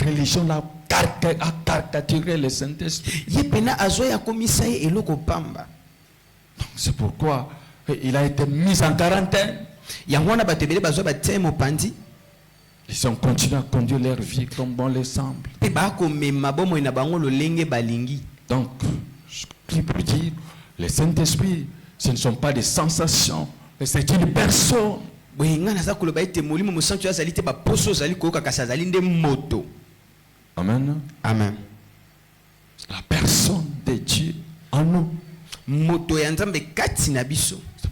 religion a caricaturé le Saint-Esprit. C'est pourquoi il a été mis en quarantaine. Ils ont continué à conduire leur vie comme bon leur semble. Donc, ce qui peut dire, le Saint-Esprit, ce ne sont pas des sensations, mais c'est une personne. Amen. Amen. La personne de Dieu en nous. C'est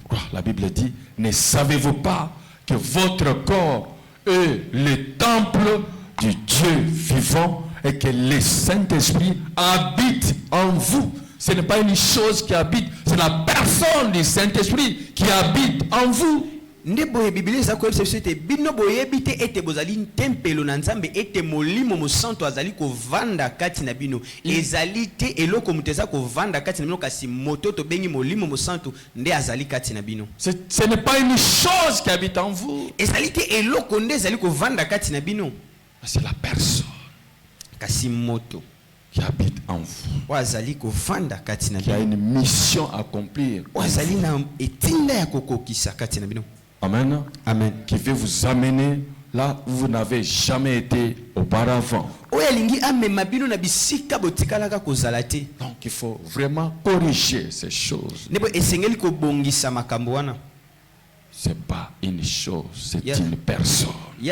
pourquoi la Bible dit, ne savez-vous pas que votre corps est le temple du Dieu vivant et que le Saint-Esprit habite en vous? Ce n'est pas une chose qui habite, c'est la personne du Saint-Esprit qui habite en vous. Ndebo Biblia za kwa sete bino boyebite ete bozali tempelo na nzambe ete molimo mosanto azali ko vanda kati na bino ezalite eloko muteza ko vanda kati na bino kasi mototo bengi molimo mosanto nde azali kati na bino. Ce n'est pas une chose qui habite en vous. Ezalite eloko nde azali ko vanda kati na bino. C'est la personne kasi moto qui habite en vous. Wazali ko vanda kati na bino. Qui a une mission à accomplir. Wazali na etinda ya kokokisa kati na bino. Amen. Amen. Qui veut vous amener là où vous n'avez jamais été auparavant. Donc il faut vraiment corriger ces choses. C'est pas une chose, c'est une personne. Dis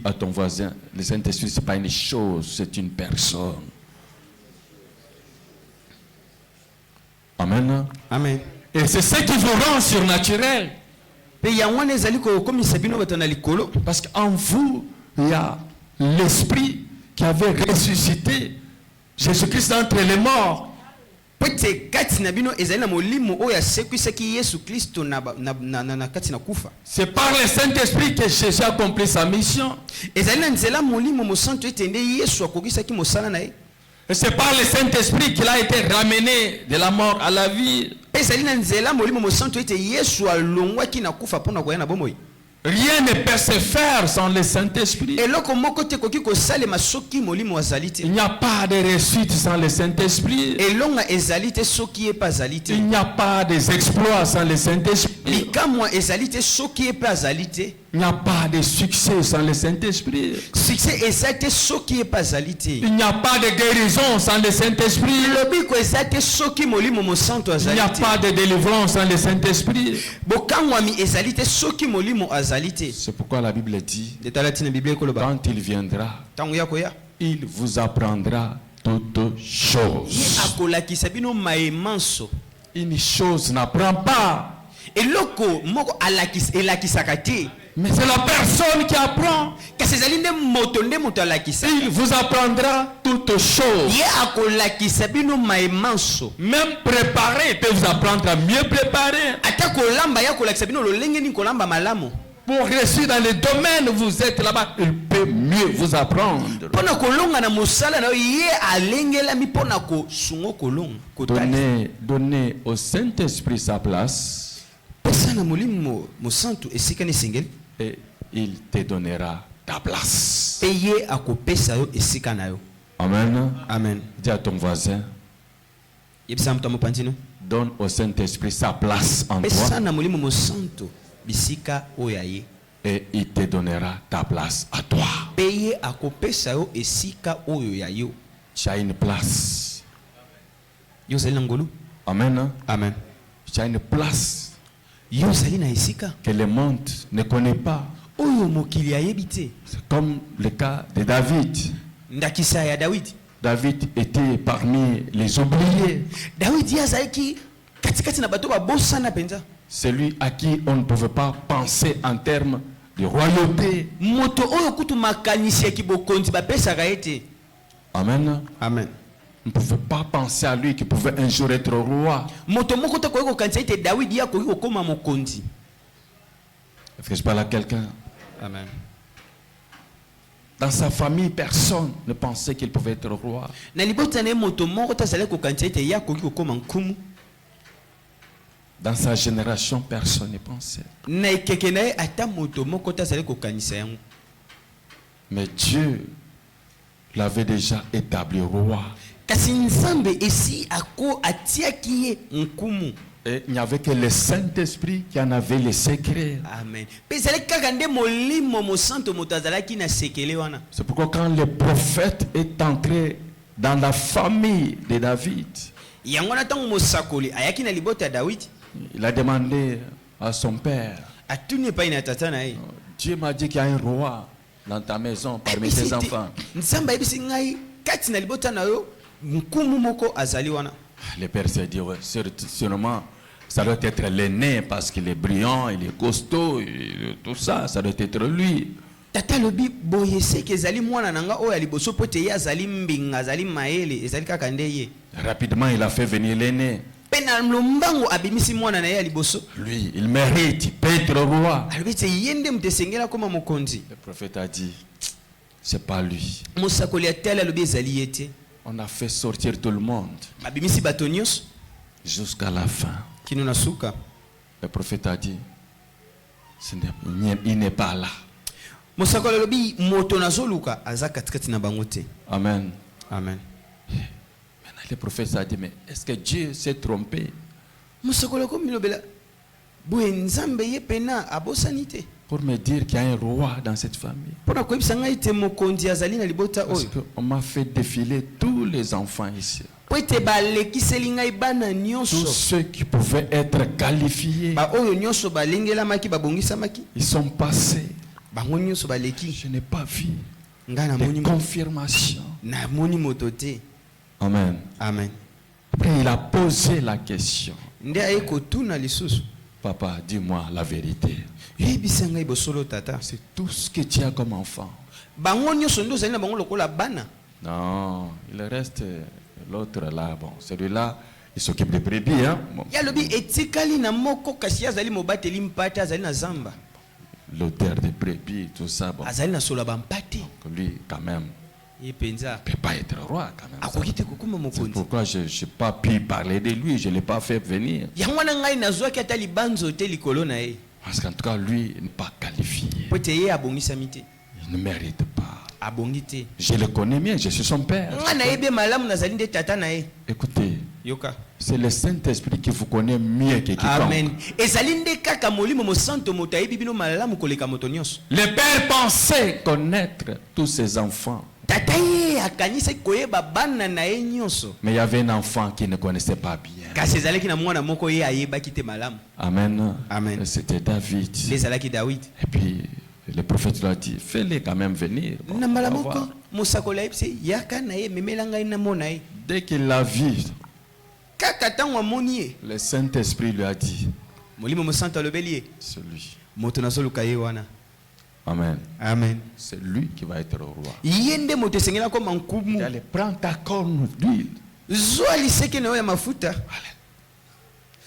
à ton voisin, le Saint-Esprit, c'est pas une chose, c'est une personne. Amen. Amen. Et c'est ce qui vous rend surnaturel. Parce qu'en vous, il y a l'esprit qui avait ressuscité Jésus-Christ entre les morts. C'est par le Saint-Esprit que Jésus a accompli sa mission. Et c'est par le Saint-Esprit qu'il a été ramené de la mort à la vie. Rien ne peut se faire sans le Saint-Esprit. Il n'y a pas de réussite sans le Saint-Esprit. Il n'y a pas d'exploits sans le Saint-Esprit. Il n'y a pas de succès sans le Saint-Esprit. Il n'y a pas de guérison sans le Saint-Esprit. Il n'y a pas de délivrance sans le Saint-Esprit. C'est pourquoi la Bible dit, quand il viendra, il vous apprendra toutes choses. Une chose n'apprend pas. Mais c'est la personne qui apprend. Il vous apprendra toutes choses. Même préparer, il peut vous apprendre à mieux préparer. Pour réussir dans le domaine où vous êtes là-bas, il peut mieux vous apprendre. Donnez au Saint-Esprit sa place. Et il te donnera ta place. Amen. Amen. Dis à ton voisin, donne au Saint-Esprit sa place en toi. Et il te donnera ta place à toi. Tu as une place. Amen. Amen. Tu as une place que le monde ne connaît pas. C'est comme le cas de David. David était parmi les oubliés. Celui à qui on ne pouvait pas penser en termes de royauté. Amen. Amen. On ne pouvait pas penser à lui qui pouvait un jour être roi. Est-ce que je parle à quelqu'un? Amen. Dans sa famille, personne ne pensait qu'il pouvait être roi. Dans sa génération, personne ne pensait. Mais Dieu l'avait déjà établi roi. kasi nzambe esi ako atiaki ye nkumu. Et il n'y avait que le Saint-Esprit qui en avait les secrets. Amen. Pe ezalaki kaka nde molimo mosanto moto azalaki na sekele wana. C'est pourquoi quand le prophète est entré dans la famille de David, Yango na ntango mosakoli ayaki na libota ya Dawidi, il a demandé à son père, atuni epai na tata na ye. Dieu m'a dit qu'il y a un roi dans ta maison parmi tes enfants. Nzambe ayebisi ngai kati na libota na yo nkumu moko azali wana. Le père s'est dit, ouais, sûrement, ça doit être l'aîné parce qu'il est brillant, il est costaud, tout ça, ça doit être lui. Tata lobi boye seke ezali mwana nanga oyo aliboso pote ye azali mbinga azali maele ezali kaka nde ye. Rapidement, il a fait venir l'aîné. Pe na lombango abimisi mwana na ye aliboso. Lui, il mérite, il peut être roi. Alobi te yende mutesengela koma mokonzi. Le prophète a dit, c'est pas lui. Mosakoli atali alobi ezali ye te. On a fait sortir tout le monde Abimisi bato nyonso jusqu'à la fin. kino na suka. Le prophète a dit, il n'est pas là. Mosakoli alobi moto nazoluka aza katikati na bango te. Amen. Amen. Maintenant, le prophète a dit, mais est-ce que Dieu s'est trompé? Mosakoli ko milobela boye nzambe ye pena abosani te. Pour me dire qu'il y a un roi dans cette famille. Pona koyebisa ngai te mokonzi azali na libota Parce oyo. qu'on m'a fait défiler tous les enfants ici. Po ete balekiseli ngai bana Tous nyonso. ceux qui pouvaient être qualifiés, Ba oyo nyonso balengelamaki babongisamaki. ils sont passés. Bango nyonso baleki. Je n'ai pas vu Nga na de moni confirmation. na moni moto te. Amen. Amen. Après, il a posé la question. Nde aye kotuna lisusu. Papa, dis-moi la vérité. Yebisa ngai bosolo tata. C'est tout ce que tu as comme enfant. Bango nyonso ndo zali na bango lokola bana. Non, il reste l'autre là. Bon, celui-là, il s'occupe des brebis. Hein? Bon, Ya lobi etikali na moko kasi azali mobateli mpate azali na zamba. l'odeur des brebis, tout ça. Bon, Azali na sola bampate. lui, quand même, Ye penza. ne peut pas être roi. Quand même. Akoki te kokuma C'est mokonzi. pourquoi je n'ai pas pu parler de lui. Je ne l'ai pas fait venir. Yango na ngai nazwaki ata libanzo te likolo na ye. Parce qu'en tout cas, lui, il n'est pas qualifié. Po ete ye abongisami te. Il ne mérite pas. Abongi te. Je le connais bien, je suis son père. Nga na yebe malamu nazali nde tata na ye. Écoutez, Yoka. c'est le Saint-Esprit qui vous connaît mieux que quiconque. Amen. Ezali nde kaka molimo mosanto moto ayebi bino malamu koleka moto nyonso. Le père pensait connaître tous ses enfants. Tata ye akanisaki koyeba bana na ye nyonso. Mais il y avait un enfant qui ne connaissait pas bien. Kasi ezalaki na mwana moko ye ayebaki te malamu. Amen. Amen. C'était David. Nde ezalaki Dawidi. Et puis, le prophète lui a dit, fais-le quand même venir. Bon, Na on mbala va moko voir. mosakoli ayebisi yaka na ye memela ngai na mona ye. Dès qu'il l'a vu, Kaka ntango amoni ye. le Saint-Esprit lui a dit, Molimo mosanto alobeli ye. c'est lui. Moto nazoluka ye wana. Amen. Amen. C'est lui qui va être roi. Ye nde moto esengela koma Il nkumu. allait prendre ta corne d'huile. Zwa liseke na yo ya mafuta.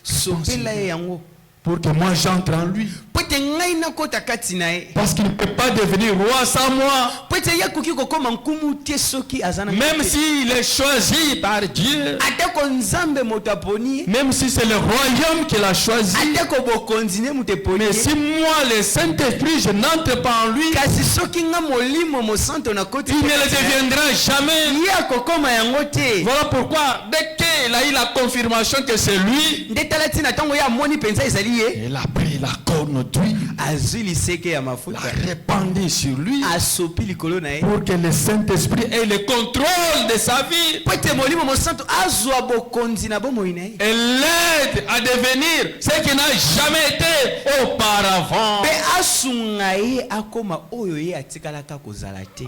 Sopela ye yango. Pour que moi j'entre en lui. Po ete ngai nakota kati na ye. Parce qu'il ne peut pas devenir roi sans moi. Po ete ye akoki kokoma nkumu te soki aza na Même te. s'il est choisi par Dieu. Atako nzambe moto aponi ye. Même si c'est le royaume qu'il a choisi. Atako bokonzi ne moto eponi Mais ye. si moi, le Saint-Esprit, je n'entre pas en lui, Kasi soki nga molimo mosanto nakoti il ne te le kati na ye, deviendra jamais. ye akokoma yango te. Voilà pourquoi, dès qu'il a eu la confirmation que c'est lui, Nde tala ntina ntango ye amoni mpenza ezali ye. il a pris la corne d'huile, Azwi liseke ya l'a mafuta. répandu sur lui Asopi likolo na ye. pour que le Saint-Esprit ait le contrôle de sa vie Po ete molimo mosanto azwa bokonzi na bomoi na ye. et l'aide à devenir ce qu'il n'a jamais été auparavant. Pe asunga ye akoma oyo ye atikalaka kozala te.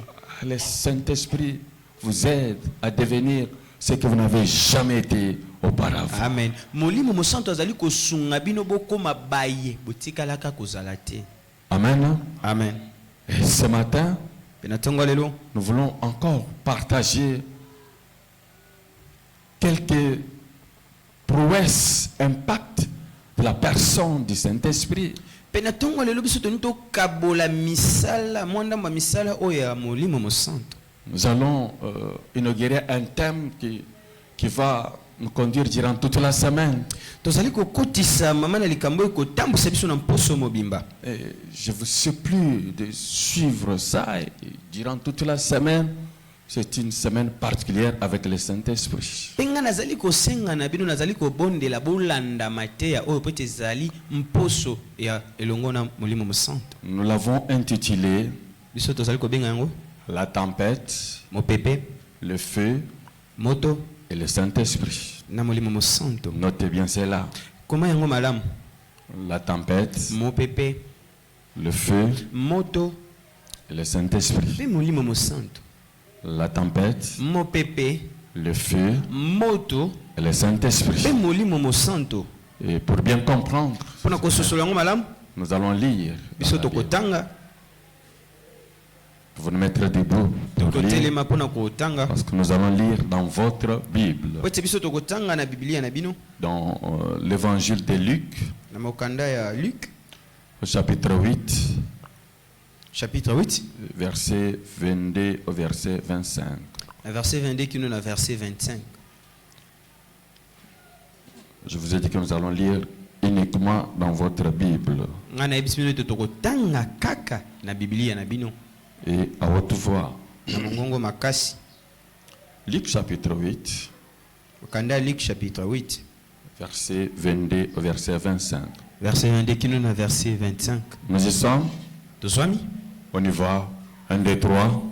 Le Saint-Esprit vous aide à devenir ce que vous n'avez jamais été auparavant. Amen. Molimo mosanto azali kosunga bino bokoma baye botikalaka kozala te. Amen. Amen. Et ce matin, Pe na ntongo lelo nous voulons encore partager quelques prouesses, impacts de la personne du Saint-Esprit. pe na ntongo lelo biso toni tokabola misala mwandamba misala oyo ya molimo mosanto. Nous allons inaugurer un thème qui va nous conduire durant toute la semaine. tozali kokotisa mama na likambo ekotambwisa biso na mposo mobimba. Et je vous supplie de suivre ça et durant toute la semaine. C'est une semaine particulière avec le Saint-Esprit. Penga nazali kosenga na bino nazali kobondela bolanda mateya oyo pete zali mposo ya elongo na molimo mosanto. Nous l'avons intitulé Biso tozali kobenga yango La tempête, mopepe, le feu moto et le Saint-Esprit. na molimo mosanto. Notez bien cela. Koma yango malamu. La tempête, Mopepe, le feu moto et le Saint-Esprit. pe molimo mosanto. La tempête, Mopepe, le feu moto et le Saint-Esprit. pe molimo mosanto. Et pour bien comprendre, Pona kososola yango malamu, nous allons lire. dans biso la Bible. tokotanga, Vous nous mettrez debout pour lire, tokotelema pona kotanga. parce que nous allons lire dans votre Bible, Pete biso tokotanga na Biblia na bino dans l'évangile de Luc, na mokanda ya Luc au chapitre 8, chapitre 8 verset 22 au verset 25. na verset 22 kino na verset 25. Je vous ai dit que nous allons lire uniquement dans votre Bible Nga na yebisi bino ete tokotanga kaka na Biblia na bino et à haute voix. na mongongo makasi. Luc chapitre 8, Mokanda ya Luc chapitre 8 verset 22 au verset 25. verset 22 kino na verset 25. Nous y sommes, Tozwami on y va. 1, 2, 3.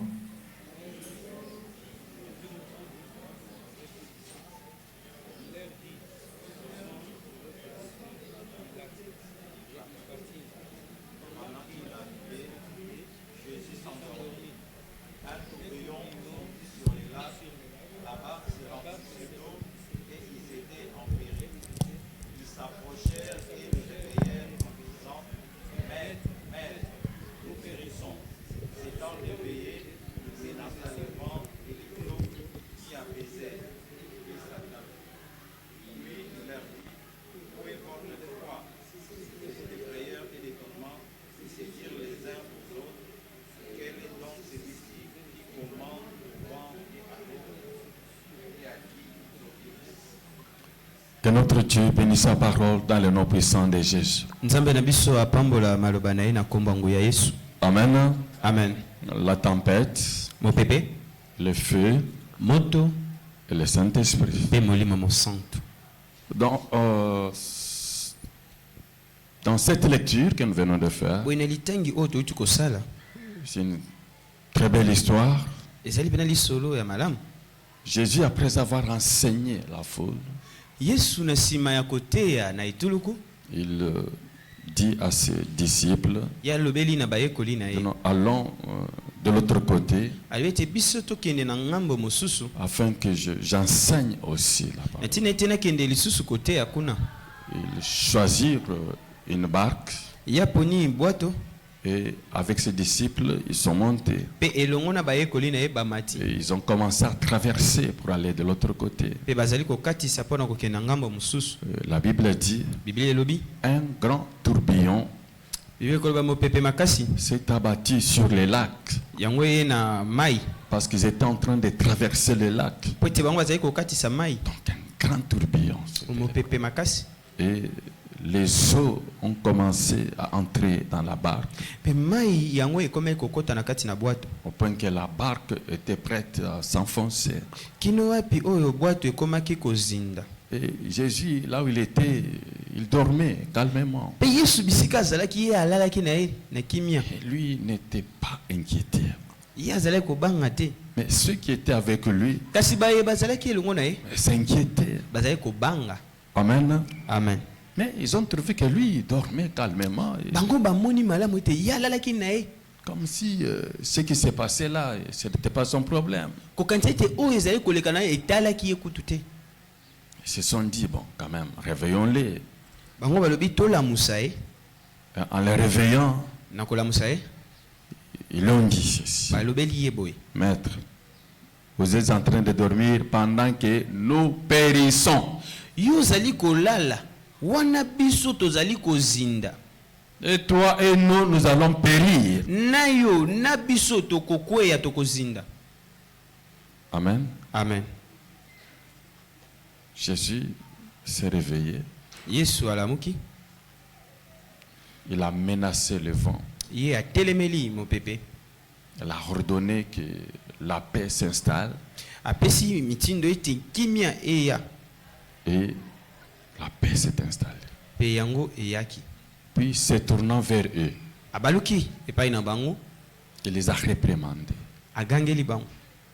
Que notre Dieu bénisse sa parole dans le nom puissant de Jésus. Nzambe na biso apambola maloba na ye na kombo yango ya Yesu. Amen. Amen. La tempête, Mopepe, le feu moto et le Saint-Esprit. pe molimo mosanto. Dans cette lecture que nous venons de faire, Boye na litangi oyo touti kosala c'est une très belle histoire. ezali pena lisolo ya malamu. Jésus, après avoir enseigné la foule, Yesu na nsima ya koteya na etuluku il dit à ses disciples, ya alobeli na bayekoli na ye nous allons de l'autre côté alobi ete biso tokende na ngambo mosusu afin que j'enseigne aussi la na parole. ntina ete nakende lisusu koteya kuna. Ils choisirent une barque Ya poni bwato et avec ses disciples, ils sont montés. pe elongo na bayekoli na ye bamati Et ils ont commencé à traverser pour aller de l'autre côté. pe bazali kokatisa mpona kokende na ngambo mosusu. La Bible dit, Biblia elobi un grand tourbillon Biblia ekoloba mopepe makasi s'est abattu sur les lacs yango ye na mai parce qu'ils étaient en train de traverser le lac. po ete bango bazali kokatisa mai. Donc un grand tourbillon. Mopepe makasi Et les eaux ont commencé à entrer dans la barque pe mai yango ekomaki kokota na kati na bwato au point que la barque était prête à s'enfoncer. kino wapi oyo bwato ekomaki kozinda. Et Jésus, là où il était, il dormait calmement. Pe Yesu bisika azalaki ye alalaki na ye na kimia. Et lui n'était pas inquiété. Ye azalaki kobanga te. Mais ceux qui étaient avec lui Kasi baye bazalaki elongo na ye s'inquiétaient. bazalaki kobanga. Amen. Amen. Mais ils ont trouvé que lui, il dormait calmement. Et Bango bamoni malamu ete ye alalaki na ye. comme si ce qui s'est passé là, ce n'était pas son problème. Kokanisa ete oyo ezali koleka na ye etalaki ye kutu te. Ils se sont dit, bon, quand même, réveillons-les. Bango balobi tolamusa ye. En les réveillant, Na kolamusa ye ils ont dit ceci. balobeli ye boye. Maître, vous êtes en train de dormir pendant que nous périssons. Yo ozali kolala wana biso tozali kozinda. Et toi et nous allons périr. Na yo na biso tokokweya tokozinda. Amen. Amen. Jésus s'est réveillé. Yesu alamuki. Il a menacé le vent. Ye a telemeli mopepe. Il a ordonné que la paix s'installe. Apesi mitindo ete kimia eya. Et la paix s'est installée. Pe yango eyaki. Puis, se tournant vers eux, Abaluki epai na bango. il les a réprimandés. Agangeli bango.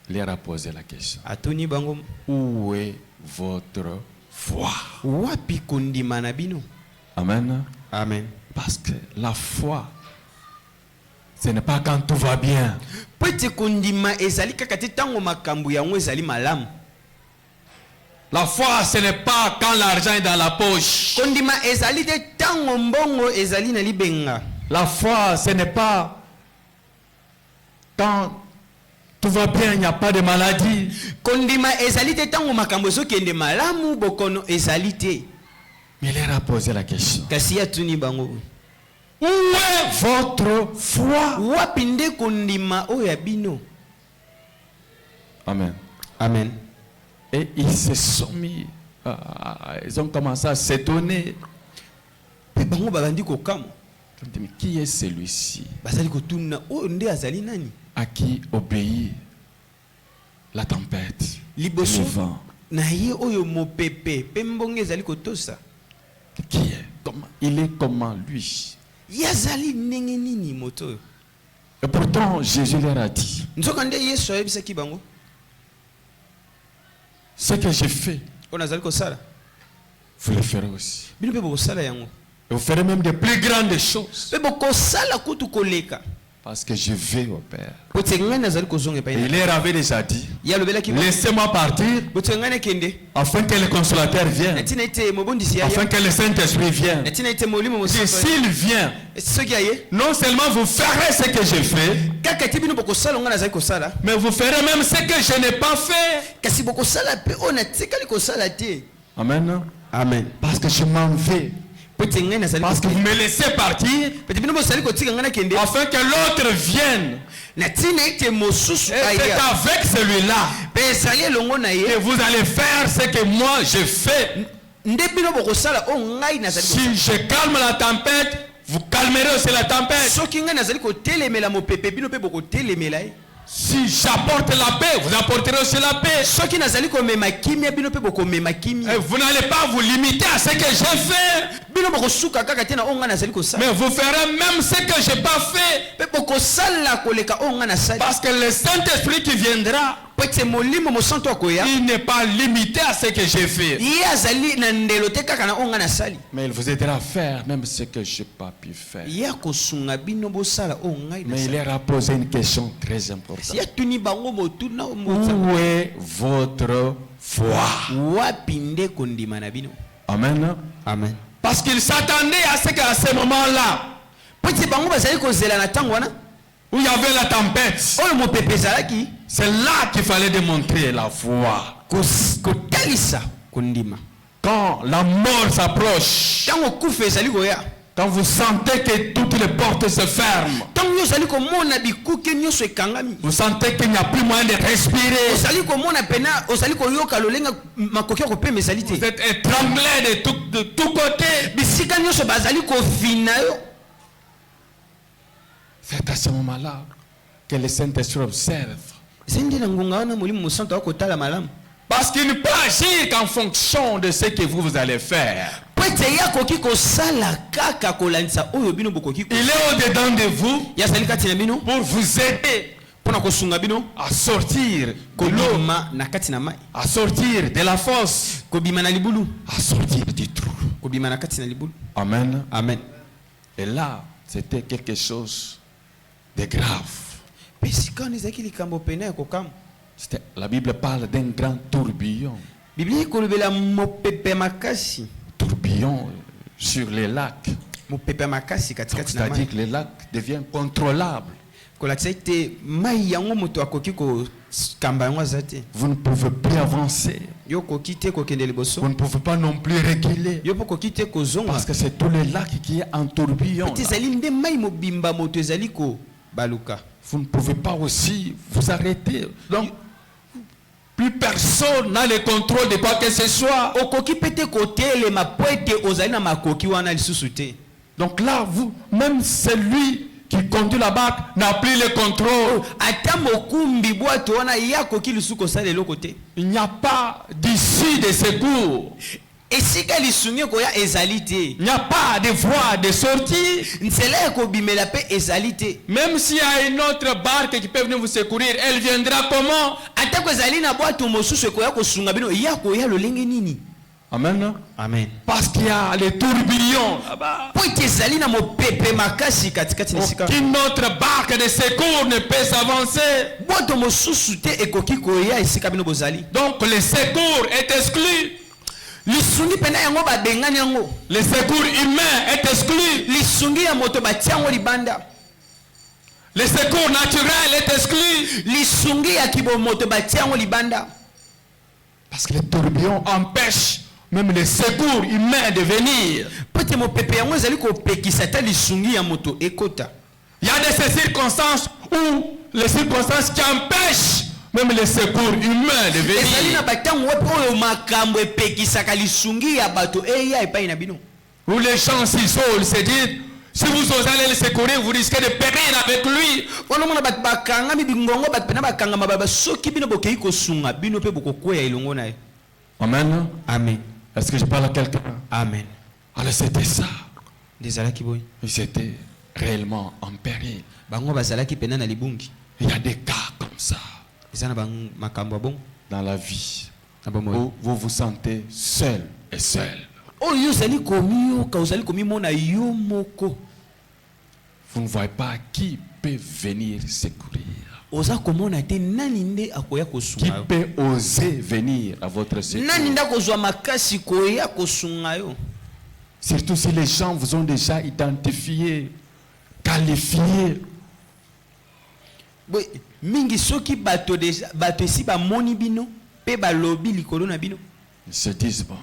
Il leur a posé la question. Atoni bango. Où est votre foi? Wapi kondima na bino? Amen. Amen. Parce que la foi, ce n'est pas quand tout va bien. Pwete kondima ezali kaka te tango makambo yango ezali malamu. La foi, ce n'est pas quand l'argent est dans la poche. Kondima ezali te tango mbongo ezali na libenga. La foi, ce n'est pas quand tout va bien, il n'y a pas de maladie. Kondima ezali te tango makambo ezokende malamu bokono ezali te. Mais il leur a posé la question. Kasi atuni bango. Où est votre foi? Wapi nde kondima oyo ya bino? Amen. Amen. Et ils se sont mis, ils ont commencé à s'étonner. Pe bango babandi kokamo. Ils ont dit, mais qui est celui-ci Bazali kotuna oyo nde azali nani? à qui obéit la tempête, Liboso le vent? na ye oyo mopepe pe mbongo ezali kotosa. Qui est? Comment? Il est comment lui? Yazali ndenge nini moto oyo? Et pourtant, Jésus leur a dit, Nzoka nde Yesu ayebisaki bango. ce que j'ai fait, On azali kosala. vous le ferez aussi. Bino pe bokosala yango. Et vous ferez même de plus grandes choses. Pe bokosala kutu koleka. Parce que je vais au Père. Bote ngani nazali kozonga epai Et na. il leur avait déjà dit, Ya lobelaki ba. laissez-moi partir Bote ngani kende. afin que le consolateur vienne. Natina ite mobondisi ya. Afin que le Saint-Esprit vienne. Natina ite molimo Et mosantu. s'il vient, Soki aye. non seulement vous ferez ce que j'ai fait, Kaka ti bino bokosala ngana nazali kosala. mais vous ferez même ce que je n'ai pas fait. Kasi bokosala pe ona tikali kosala te. Amen. Amen. Parce que je m'en vais. Bote ngani nazali. Parce que vous me laissez partir Bote bino bosali kotika ngana kende. afin que l'autre vienne. Natina ite mosusu Et c'est aya. avec celui-là Pe ezali elongo na ye. que vous allez faire ce que moi je fais. Nde bino bokosala o ngai nazali kosala. Si je calme la tempête, vous calmerez aussi la tempête. Soki ngai nazali kotelemela mopepe bino pe bokotelemela ye. Si j'apporte la paix, vous apporterez aussi la paix. Soki nazali komema kimia bino pe bokomema kimia. Et vous n'allez pas vous limiter à ce que j'ai fait, Bino bokosuka kaka te na o ngai nazali kosala. mais vous ferez même ce que je n'ai pas fait. Pe bokosala koleka o ngai nasali. Parce que le Saint-Esprit qui viendra, Po ete molimo mosantu akoya. il n'est pas limité à ce que j'ai fait. Ye azali na ndelo te kaka na o ngai nasali. Mais il vous aidera à faire même ce que je n'ai pas pu faire. Ye akosunga bino bosala o ngai Mais il nasali. leur a posé une question très importante. Ya tuni bango motuna o motsa. Où est votre foi? Wapi nde kondima na bino? Amen. Amen. Parce qu'il s'attendait à ce qu'à ce moment-là, Po ete bango bazali kozela na ntango wana. où il y avait la tempête, Oyo mopepe ezalaki. c'est là qu'il fallait démontrer la foi. Kotalisa kondima. Quand la mort s'approche, Tango kufa ezali koya. quand vous sentez que toutes les portes se ferment, Tango nyonso ozali komona bikuke nyonso ekangami. vous sentez qu'il n'y a plus moyen de respirer, Ozali komona pena ozali koyoka lolenga makoki ya kopema ezali vous te. êtes étranglé de tous côtés. Bisika nyonso bazali kofina yo. C'est à ce moment-là que le Saint-Esprit observe. Zende na ngonga wana molimo mosantu akotala malamu. Parce qu'il ne peut agir qu'en fonction de ce que vous allez faire. Po ete ye akoki kosala kaka kolandisa oyo bino bokoki Il est au-dedans de vous ye azali kati na bino pour vous aider mpona kosunga bino à sortir de l'eau, kobima na kati na mai, à sortir de la fosse, kobima na libulu, à sortir du trou. kobima na kati na libulu. Amen. Amen. Et là, c'était quelque chose de grave. Pe sika wana ezalaki likambo pena ya kokama. La Bible parle d'un grand tourbillon. Biblia ekolobela mopepe makasi. Tourbillon sur les lacs. Mopepe makasi katikati na C'est-à-dire mai. que les lacs deviennent contrôlables. Kolakisa ete mai yango moto akoki kokamba yango aza te. Vous ne pouvez plus avancer. Yo koki te kokende liboso. Vous ne pouvez pas non plus reculer. Yo po koki te kozonga. Parce que c'est tout le lac qui est en tourbillon. Ete Là. ezali nde mai mobimba moto ezali ko baluka. Vous ne pouvez pas aussi vous arrêter. Donc, plus personne n'a le contrôle de quoi que ce soit. okoki pete kotelema po ete ozali na makoki wana lisusu te. Donc là, même celui qui conduit la barque n'a plus le contrôle. Ata mokumbi bwato wana ya koki lisusu kosala eloko te. Il n'y a pas d'issue de secours. Esika lisungi koya ezali te. Il n'y a pas de voie de sortie. Nzela ekobimela pe ezali te. Même s'il y a une autre barque qui peut venir vous secourir, elle viendra comment? Ata ko ezali na bwato mosusu ekoya kosunga bino ya koya lolenge nini? Amen. Amen. Parce qu'il y a les tourbillons là-bas. Po ezali na mopepe makasi katikati nisika. Aucune autre barque de secours ne peut s'avancer. Bwato mosusu te ekoki koya esika bino bozali. Donc le secours est exclu. Lisungi pena yango babengani yango. Le secours humain est exclu. Lisungi ya moto batiango libanda. Le secours naturel est exclu. Lisungi ya kibomoto batiango libanda. Parce que les tourbillons empêchent même le secours humain de venir. Pote mo pepe yango ezali ko pekisa ta lisungi ya moto ekota. Il y a des circonstances où les circonstances qui empêchent même le secours humain de Ezali na venir. batango wapi oyo makambo epekisa ka lisungi ya bato eya epai na bino. Où les gens s'isolent, se disent, si vous osez aller le secourir, vous risquez de périr avec lui. Wana mona bat bakanga mi bingongo bat pena bakanga mababa soki bino bokei ko sunga bino pe bokokwea ilongo na ye. Amen. Amen. Est-ce que je parle à quelqu'un? Amen. Alors c'était ça. Dezalaki boy. Ils étaient réellement en péril. Bango bazalaki pena na libungi. Il y a des cas comme ça Ezana bang makambo bon. dans la vie Na bomo. où vous vous sentez seul et seul. Oh yo zali komi yo ka uzali komi mona yo moko. Vous ne voyez pas qui peut venir secourir. Oza komona te nani nde akoya Qui kosunga yo. peut oser venir à votre secours. Nani nda kozwa makasi koya kosunga yo. Surtout si les gens vous ont déjà identifié, qualifié. Boy mingi soki bato deja bato esi ba moni bino pe ba lobi likolo na bino. Ils se disent, bon,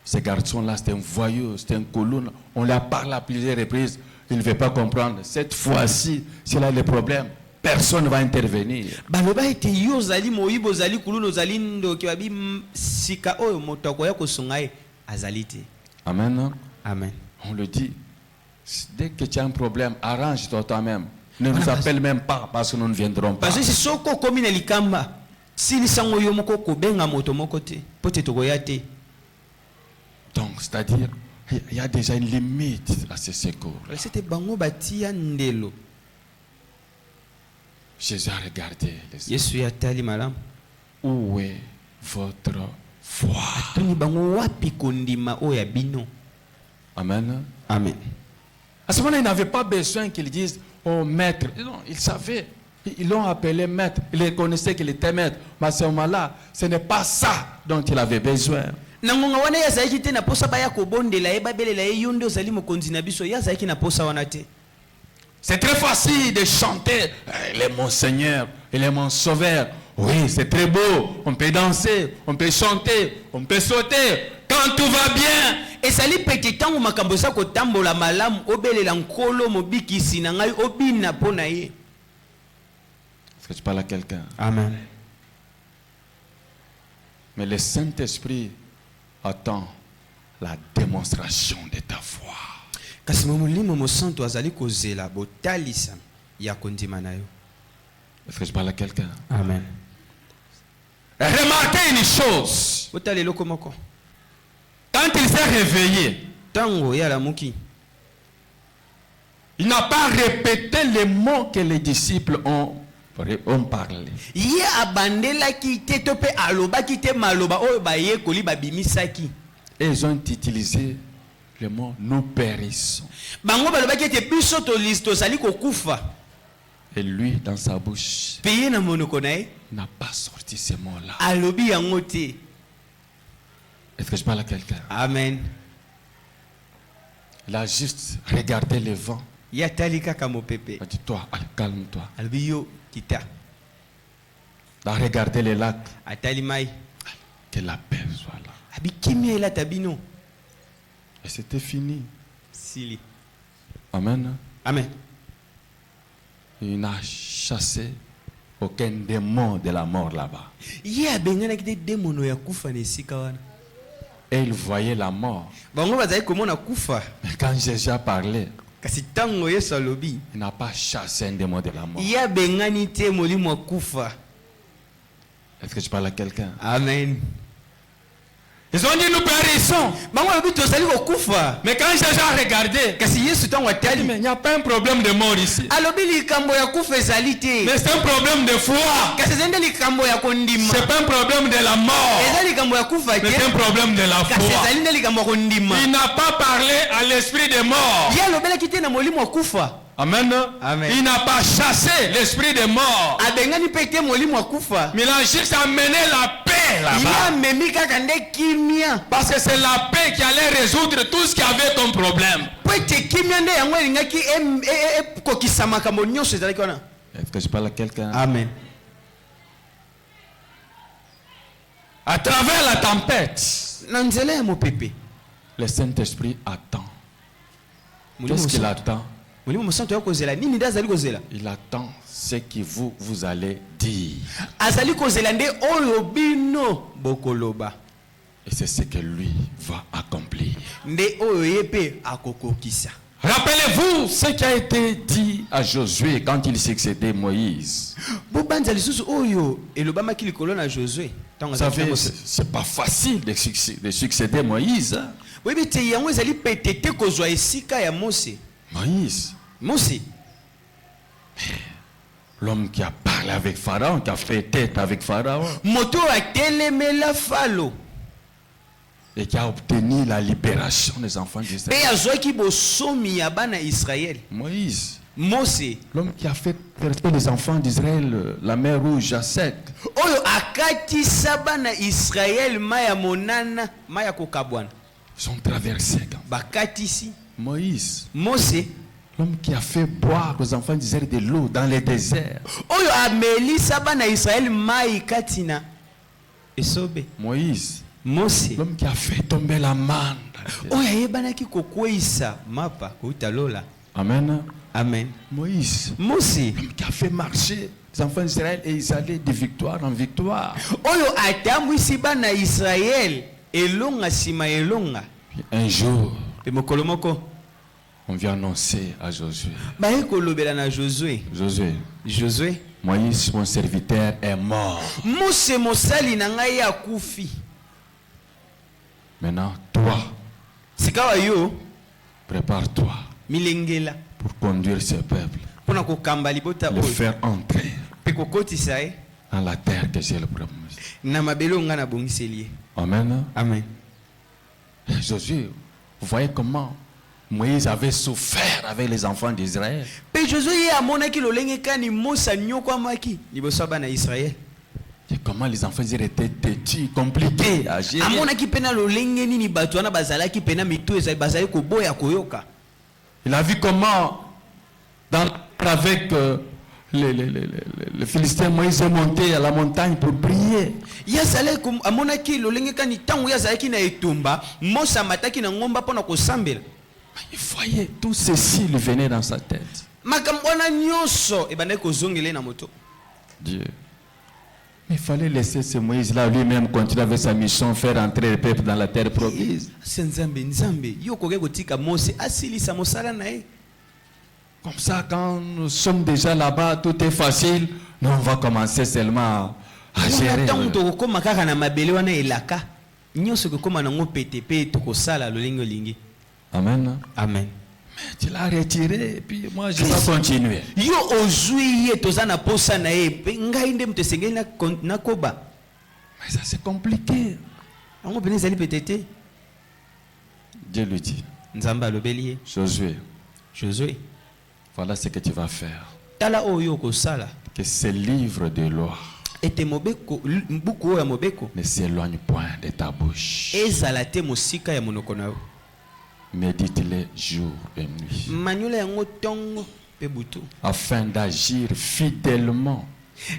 ce garçon-là, c'est un voyou, c'est un colonne. On lui a parlé à plusieurs reprises. Il ne veut pas comprendre. Cette fois-ci, s'il a des problèmes, personne ne va intervenir. Baloba ete yo zali moyibo zali kuluno zali ndo kibabi sika oyo moto akoya kosunga ye azali te. Amen. Amen. On le dit. Dès que tu as un problème, arrange-toi toi-même. Ne nous appelle même pas parce que nous ne viendrons pas. Parce que si soko komi na likamba sili sango yo moko kobenga moto moko te pote tokoya te. Donc, c'est-à-dire, il y a déjà une limite à ce secours. C'était bango batia ndelo. Jésus a regardé les Yesu ya tali malam. Où est votre foi? Toni bango wapi kondima oya bino. Amen. Amen. À ce moment-là, ils n'avaient pas besoin qu'ils disent, oh maître. Non, ils savaient. Ils l'ont appelé maître. Ils reconnaissaient qu'il était maître. Mais à ce moment-là, ce n'est pas ça dont il avait besoin. Nangonga wana ya zaiki te na posa baya kobondela ye babelela ye yondo ozali mokonzi na biso ya zaiki na posa wana te. C'est très facile de chanter, il est mon Seigneur, il est mon Sauveur. Oui, c'est très beau. On peut danser, on peut chanter, on peut sauter. Quand tout va bien. Esali peke tango makambo sa kotambola malamu obelela nkolo mobikisi na ngai obina pona ye. Est-ce que tu parles à quelqu'un? Amen. Mais le Saint-Esprit attend la démonstration de ta foi. Kasi molimo mosanto azali kozela botalisa ya kondima na yo. Est-ce que je parle à quelqu'un? Amen. Remarquez une chose. Botale loko moko. Quand il s'est réveillé, Tango ya la muki. il n'a pas répété les mots que les disciples ont parlé. Ye abandela ki te to pe aloba ki te maloba oyo ba ye koli babimisaki. Et ils ont utilisé le mot nous périssons. Bango baloba ki te biso to listo sali kokufa. Et lui, dans sa bouche, Peye na monoko na ye n'a pas sorti ces mots-là. alobi yango te. Est-ce que je parle à quelqu'un? Amen. Il a juste regardé le vent. Ya tali kaka mopepe. Il a dit, toi, allez, calme-toi. Alobi yo kita. Il a regardé les lacs. Atali mai. Que la paix soit là. Abi kimia ela tabino. Et c'était fini. Sili. Amen. Amen. Il a chassé aucun démon de la mort là-bas. Ye abenganaki te demono ya kufa na esika wana. Et il voyait la mort. Bango bazali komona kufa. Mais quand Jésus a parlé, Kasi tango Yesu alobi, il n'a pas chassé un démon de la mort. ye abengani te molimo ya kufa. Est-ce que je parle à quelqu'un? Amen. Ils ont dit nous périssons. Bango alobi tozali kokufa. Mais quand Jésus a regardé, Kasi Yesu tango il dit, atali, mais il n'y a pas un problème de mort ici. alobi likambo ya kufa ezali te. Mais c'est un problème de foi. Kasi ezali nde likambo ya kondima. C'est pas un problème de la mort. Eza likambo ya kufa Mais c'est un te. problème de la Kasi foi. ezali nde likambo ya kondima. Il n'a pas parlé à l'esprit de mort. Ye alobelaki te na molimo ya kufa. Amen. Amen. Il n'a pas chassé l'esprit de mort. Abengani mpe te molimo ya kufa. Mais il a juste amené la paix Ye là-bas. amemi kaka nde kimia. Parce que c'est la paix qui allait résoudre tout ce qu'il y avait comme problème. Po ete kimia nde yango elingaki ekokisa makambo nyonso ezalaki wana. Est-ce que je parle à quelqu'un? Amen. À travers la tempête, Na nzela ya mopepe. le Saint-Esprit attend. Molimo Qu'est-ce qu'il mosantu- attend? molimo mosantu ya kozela nini nde azali kozela? Il attend ce que vous allez dire. Azali kozela nde oyo bino bokoloba. Et c'est ce que lui va accomplir. Nde oyo ye mpe akokokisa. Rappelez-vous ce qui a été dit à Josué quand il succédait Moïse. Bobanza lisusu oyo elobamaki likolo na Josué. Tango Vous azali savez, na c'est pas facile de succéder Moïse. Hein? boyebi te yango ezali pete te kozwa esika ya Mose. Moïse, Mose, l'homme qui a parlé avec Pharaon, qui a fait tête avec Pharaon moto atelemela falo et qui a obtenu la libération des enfants pe d'Israël. azwaki bosomi ya bana Israël. Moïse, Mose l'homme qui a fait traverser les enfants d'Israël la mer rouge à sec. oyo akatisa bana Israël maya monana maya kokabwana Ils sont traversés. bakatisi. Moïse, Mose l'homme qui a fait boire aux enfants d'Israël de l'eau dans les déserts. oyo amelisa bana Israël mai katina esobe. Moïse, Mose l'homme qui a fait tomber la manne. oyo ayebanaki kokweyisa mapa kouta lola. Amen. Amen. Moïse, Mose l'homme qui a fait marcher les enfants d'Israël et ils allaient de victoire en victoire. oyo atambwisi bana Israël elonga sima elonga. Puis un jour, Pe mokolo moko on vient annoncer à Josué. baye kolobela na Josué. Josué, Moïse, mon serviteur, est mort. Mose mosali na ngai akufi. Maintenant, toi, Sikawa yo prépare-toi milengela pour conduire ce peuple, pona kokamba libota le oyo faire entrer pe kokotisa ye dans la terre que j'ai le promis. na mabele onga na bongiseli ye. Amen. Amen. Josué, vous voyez comment Moïse avait souffert avec les enfants d'Israël. Pe Josué ye amonaki lolenge kani Mose anyokwamaki liboso ya bana Israël. Et comment les enfants d'Israël étaient têtus, compliqués à gérer. Amonaki pena lolenge nini bato wana bazalaki pena mitu ezali bazali koboya koyoka. Il a vu comment, avec les Philistins, Moïse est monté à la montagne pour prier. Yazale amonaki lolenge kani tango yazalaki na etumba Mose amataki na ngomba pona kosambela. Il voyait tout ceci lui venait dans sa tête. Makambo wana nyonso ebandaki kozongela na moto. Dieu. Mais il fallait laisser ce Moïse-là lui-même continuer avec sa mission, faire entrer le peuple dans la terre promise. C'est Nzambe yo koke kotika Mose asilisa mosala na ye. Comme ça, quand nous sommes déjà là-bas, tout est facile. Nous, on va commencer seulement à gérer. Tango tokokoma kaka na mabele wana elaka nyonso kokoma nango pete pe tokosala lolenge olingi. Amen. Amen. Mais tu l'as retiré et puis moi je vais continuer. Yo ozwi ye toza na posa na ye pe ngai nde moto esengeli na koba. Mais ça c'est compliqué. Yango pene ezali pete te. Dieu lui dit, Nzambe alobeli ye. Josué, voilà ce que tu vas faire. tala oyo okosala Que ce livre de loi ete mobeko mbuku oyo ya mobeko ne s'éloigne point de ta bouche. ezala te mosika ya monoko na yo. Médite-les jour et nuit. Manyola yango tongo pe butu. Afin d'agir fidèlement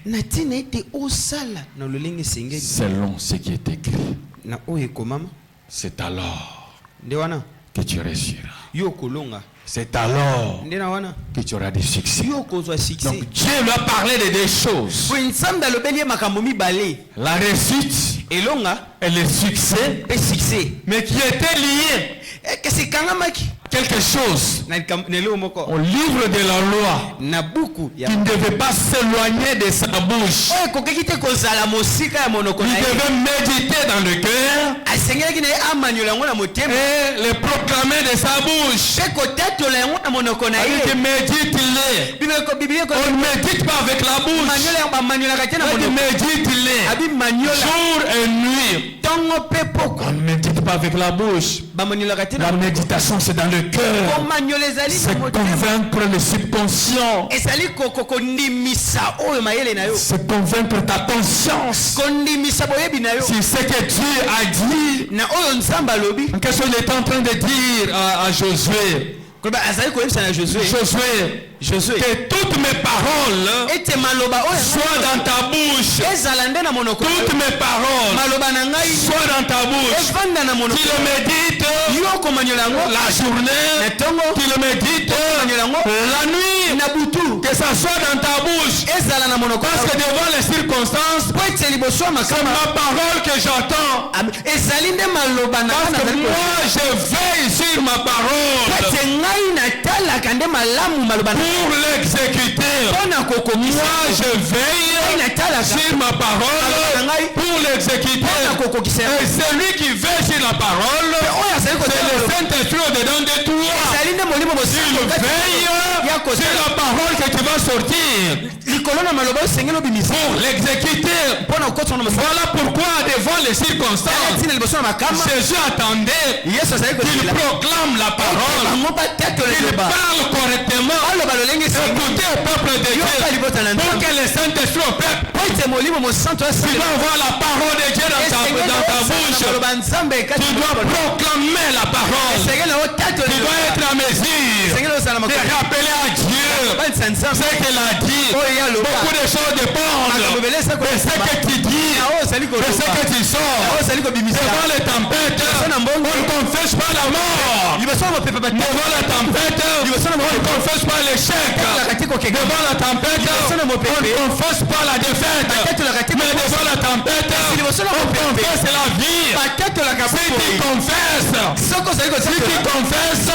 Na tina ete osala na lolenge sengeli. selon ce qui est écrit. Na oyo ekomama. C'est alors Nde wana que tu réussiras. yo kolonga c'est alors ndena wana que tu auras du succès. yo kozwa succès. Donc Dieu lui a parlé de deux choses. Po nzambe alobeli ye makambo mibale, La réussite elonga et le succès, pe succès mais qui étaient liés. kasi kangamaki Quelque chose na lelo moko au livre de la loi na buku ya qui ne devait pas s'éloigner de sa bouche. oyo kokeki te kozala mosika ya monoko Il na ye, devait méditer dans le cœur asengelaki na ye amanyola yango na motema et le proclamer de sa bouche. mpe kotatola yango na monoko na Il dit ye. médite-les. Biblia On ne médite pas avec la bouche. manyola yango bamanyolaka te na On dit monoko médite-les. abi manyola Jour et nuit. ntongo mpe poko On ne médite pas avec la bouche. bamanyolaka te na La monoko. méditation, c'est dans le cœur. komanyola ezali na C'est motema convaincre le subconscient. ezali kondimisa oyo mayele na yo, C'est convaincre ta conscience. kondimisa boyebi na yo Si ce que Dieu a dit, na oyo nzambe alobi. qu'est-ce qu'il est en train de dire à Josué? koloba azali koyebisa na Josué Que toutes mes paroles ete maloba oyo soient dans ta bouche. ezala nde na monoko na yo. Toutes mes paroles maloba na ngai soient dans ta bouche. evanda na monoko Tu le médites yo komanyola yango la na journée, ntongo tu le médites komanyola yango la nuit. na butu Que ça soit dans ta bouche. ezala na monoko na Parce que yo. devant les circonstances, po ete liboso ya c'est makama ma parole que j'entends. ezali nde maloba na Parce ngai que nazali moi, koyoka. je veille sur ma Po parole ete ngai natalaka nde malamu maloba na pour l'exécuter. mpo na kokomisa Moi, je ngai veille natalaka sur ma parole pour l'exécuter. mpo na kokokisa yango. Et celui qui veille sur la parole, oyo azali c'est kotala le maloba. Saint-Esprit au-dedans de toi. ezali nde molimo Tu mosantu kati veilles ya sur kotala la parole que tu vas sortir likolo na maloba oyo osengeli obimisa pour l'exécuter. mpo na kokotisa na mosala Voilà pourquoi devant les tala circonstances, ntina liboso na makama Jésus attendait yesu azali qu'il kotela proclame la parole, bango batatola qu'il liloba parle correctement. baloba lolenge esengeli Écoutez au peuple de yoka Dieu libota na pour nzambe que le Saint-Esprit au peuple, po ete molimo mosantu tu asala dois avoir la parole de Dieu dans ta bouche. maloba nzambe kati Tu dois proclamer la parole. esengeli na otatola Tu dois être à mesure esengeli osala de makolo rappeler à Dieu balisa nzambe ce qu'il a dit. oyo ye aloba Beaucoup de choses dépendent makambo ebele esa de ce que tu dis, na oyo ozali de ce koloba que tu na sors. oyo ozali kobimisa Devant les tempêtes, na on mbongo ne confesse pas la mort. liboso ya mopepe batela Devant la tempête, on ne confesse pas l'échec. kati kokeka Devant la tempête, on ne confesse pas la défaite. batatolaka te Mais devant la tempête, liboso na on mopepe confesse la vie. batatolaka Si tu boye confesses, soki ozali si tu kotatola confesses,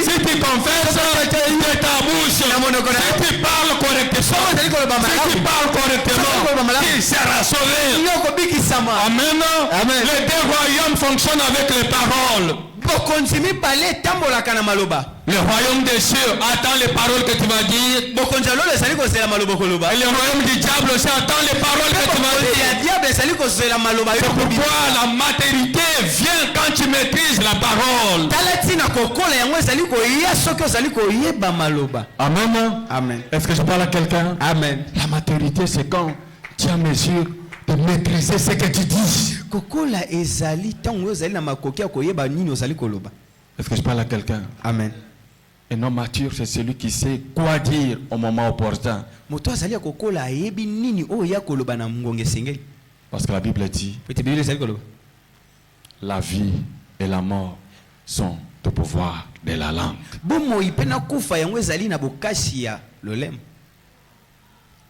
si tu confesses de ta bouche, na monoko na si tu parles correctement, ozali koloba si tu malamu parles correctement, tu seras sauvé. yo kobikisama Amen. Amen. Les deux royaumes fonctionnent avec les paroles. bokonzi mibale etambolaka na maloba Le royaume des cieux attend les paroles que tu vas dire. bokonzi ya lolo ezali kozela maloba koloba Et le royaume du diable aussi attend les paroles que tu vas bokonzi ya dire. diable ezali kozela maloba yo C'est kobima pourquoi la maturité vient quand tu maîtrises la parole. tala ntina kokola yango ezali koya soki ozali koyeba maloba. Amen. Amen. Est-ce que je parle à quelqu'un? Amen. La maturité, c'est quand tu es en mesure de maîtriser ce que tu dis. kokola ezali ntango oyo ozali na makoki ya koyeba nini ozali koloba. Est-ce que je parle à quelqu'un? Amen. Un homme mature, c'est celui qui sait quoi dire au moment opportun. moto azali ya kokola ayebi nini oyo ya koloba na ngonga esengeli. Parce que la Bible dit, ete biblia ezali koloba la vie et la mort sont au pouvoir de la langue. bomoi mpe na kufa yango ezali na bokasi ya lolemo.